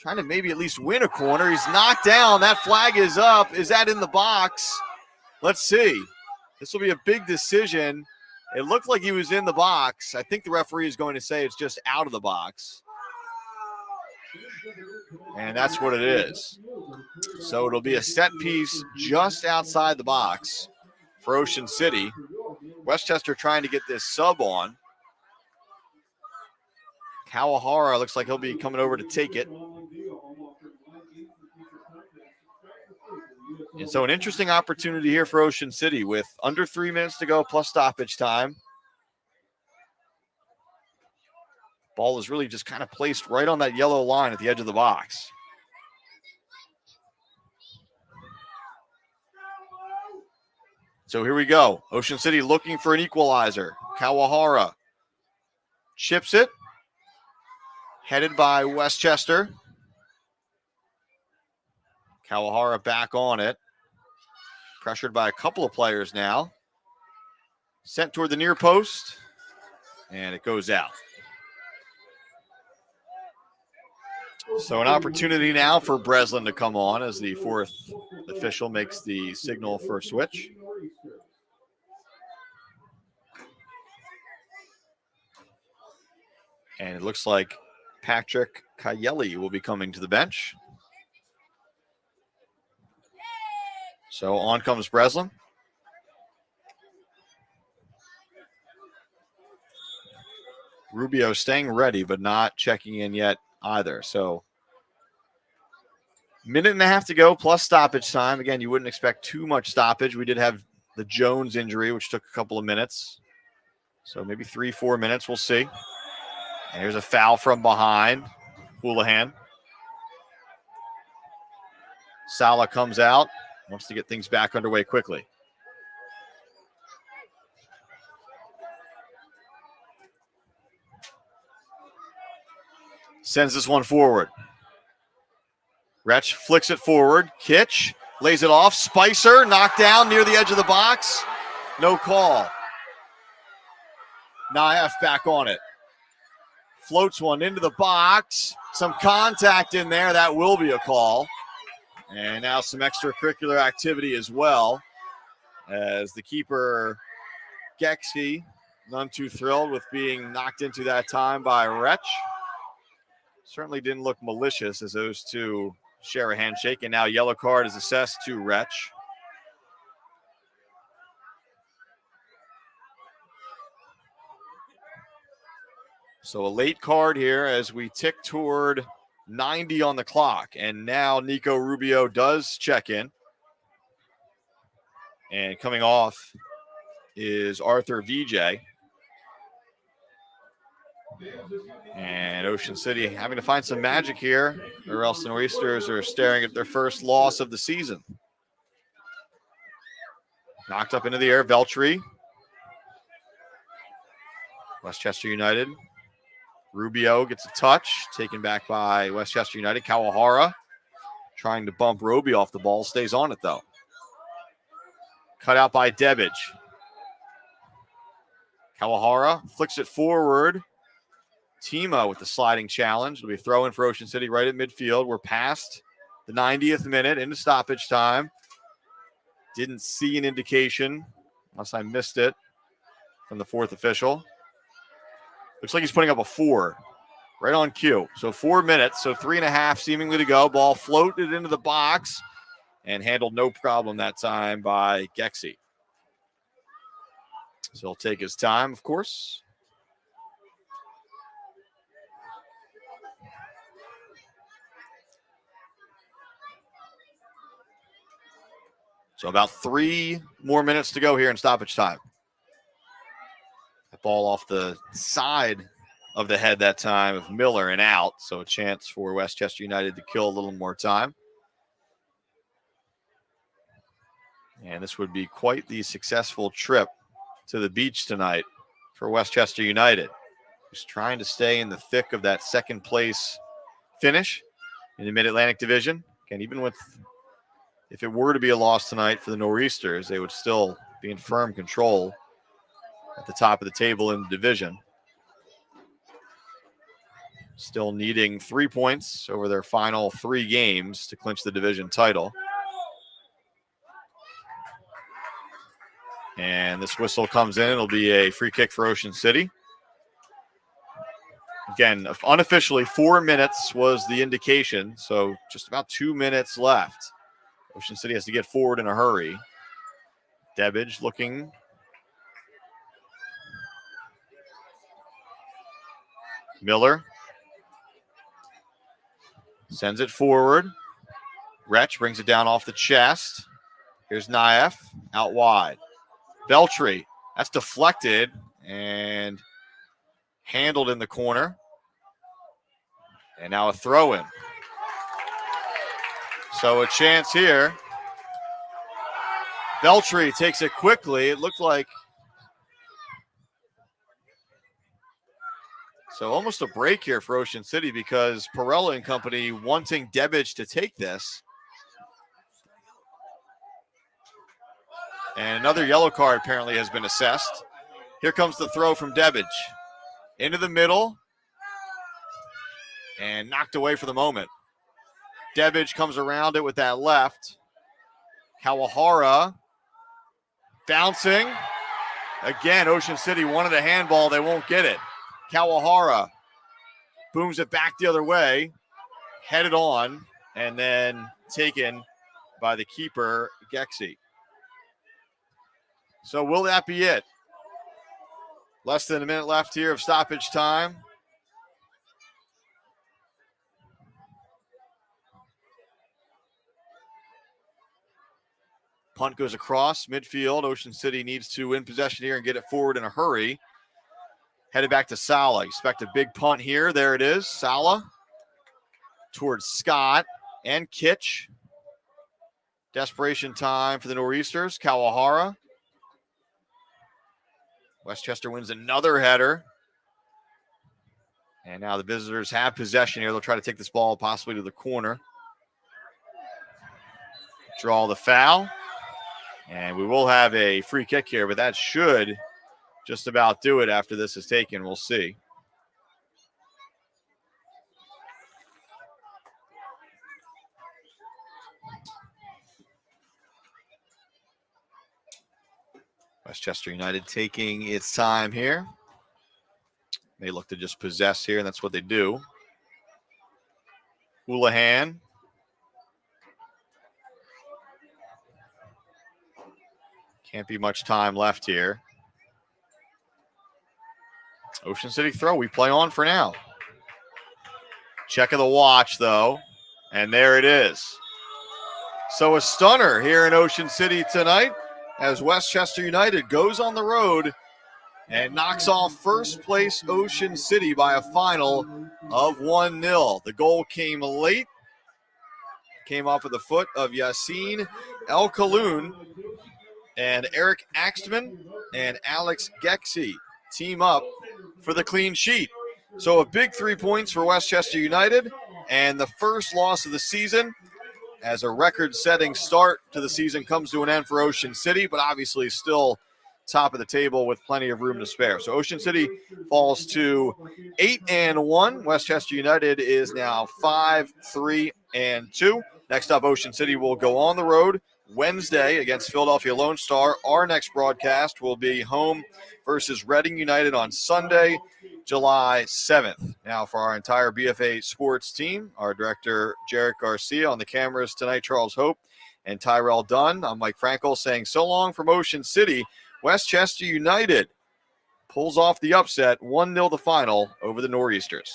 Trying to maybe at least win a corner. He's knocked down. That flag is up. Is that in the box? Let's see. This will be a big decision. It looked like he was in the box. I think the referee is going to say it's just out of the box. And that's what it is. So it'll be a set piece just outside the box for Ocean City. Westchester trying to get this sub on. Kawahara looks like he'll be coming over to take it. And so an interesting opportunity here for Ocean City with under 3 minutes to go plus stoppage time. Ball is really just kind of placed right on that yellow line at the edge of the box. So here we go. Ocean City looking for an equalizer. Kawahara chips it. Headed by Westchester. Kawahara back on it. Pressured by a couple of players now. Sent toward the near post. And it goes out. So an opportunity now for Breslin to come on as the fourth official makes the signal for a switch. And it looks like Patrick Kayeli will be coming to the bench. So on comes Breslin. Rubio staying ready, but not checking in yet either. So minute and a half to go plus stoppage time. Again, you wouldn't expect too much stoppage. We did have the Jones injury, which took a couple of minutes. So maybe 3-4 minutes. We'll see. And here's a foul from behind. Houlihan. Salah comes out. Wants to get things back underway quickly. Sends this one forward. Retch flicks it forward. Kitch lays it off. Spicer knocked down near the edge of the box. No call. Naif back on it. Floats one into the box. Some contact in there. That will be a call. And now some extracurricular activity as well, as the keeper, Gexy, none too thrilled with being knocked into that time by Retch. Certainly didn't look malicious as those two share a handshake, and now yellow card is assessed to Retch. So a late card here as we tick toward 90 on the clock, and now Nico Rubio does check in. And coming off is Arthur VJ. And Ocean City having to find some magic here, or else the Noreasters are staring at their first loss of the season. Knocked up into the air, Veltri. Westchester United. Rubio gets a touch, taken back by Westchester United. Kawahara trying to bump Roby off the ball, stays on it though. Cut out by Debbage. Kawahara flicks it forward. Tima with the sliding challenge. It'll be a throw in for Ocean City right at midfield. We're past the 90th minute into stoppage time. Didn't see an indication, unless I missed it, from the fourth official. Looks like he's putting up a 4 right on cue. So 4 minutes, so 3.5 seemingly to go. Ball floated into the box and handled no problem that time by Gexy. So he'll take his time, of course. So about 3 more minutes to go here in stoppage time. That ball off the side of the head that time of Miller and out. So a chance for Westchester United to kill a little more time. And this would be quite the successful trip to the beach tonight for Westchester United, who's trying to stay in the thick of that second place finish in the Mid-Atlantic Division. And even with, if it were to be a loss tonight for the Noreasters, they would still be in firm control at the top of the table in the division. Still needing 3 points over their final 3 games to clinch the division title. And this whistle comes in. It'll be a free kick for Ocean City. Again, unofficially, 4 minutes was the indication, so just about 2 minutes left. Ocean City has to get forward in a hurry. Debbage looking. Miller sends it forward. Retch brings it down off the chest. Here's Naif out wide. Veltri, that's deflected and handled in the corner. And now a throw in. So a chance here. Veltri takes it quickly. It looked like, so almost a break here for Ocean City because Perella and company wanting Debbage to take this. And another yellow card apparently has been assessed. Here comes the throw from Debbage. Into the middle. And knocked away for the moment. Debbage comes around it with that left. Kawahara bouncing. Again, Ocean City wanted a handball. They won't get it. Kawahara booms it back the other way. Headed on. And then taken by the keeper, Gexy. So will that be it? Less than a minute left here of stoppage time. Punt goes across midfield. Ocean City needs to win possession here and get it forward in a hurry. Headed back to Sala. Expect a big punt here. There it is. Sala towards Scott and Kitch. Desperation time for the Noreasters. Kawahara. Westchester wins another header. And now the visitors have possession here. They'll try to take this ball possibly to the corner. draw the foul. And we will have a free kick here, but that should just about do it after this is taken. We'll see. Westchester United taking its time here. They look to just possess here, and that's what they do. Houlihan. Can't be much time left here. Ocean City throw. We play on for now. Check of the watch, though. And there it is. So a stunner here in Ocean City tonight as Westchester United goes on the road and knocks off first place Ocean City by a final of 1-0. The goal came late. Came off of the foot of Yassine El Khaloun, and Eric Axtman and Alex Gexy team up for the clean sheet. So a big 3 points for Westchester United and the first loss of the season as a record-setting start to the season comes to an end for Ocean City, but obviously still top of the table with plenty of room to spare. So Ocean City falls to 8-1. Westchester United is now 5-3-2. Next up, Ocean City will go on the road Wednesday against Philadelphia Lone Star. Our next broadcast will be home versus Reading United on Sunday, July 7th. Now for our entire BFA sports team, our director, Jarek Garcia, on the cameras tonight, Charles Hope and Tyrell Dunn. I'm Mike Frankel saying so long from Ocean City. Westchester United pulls off the upset, 1-0 the final over the Noreasters.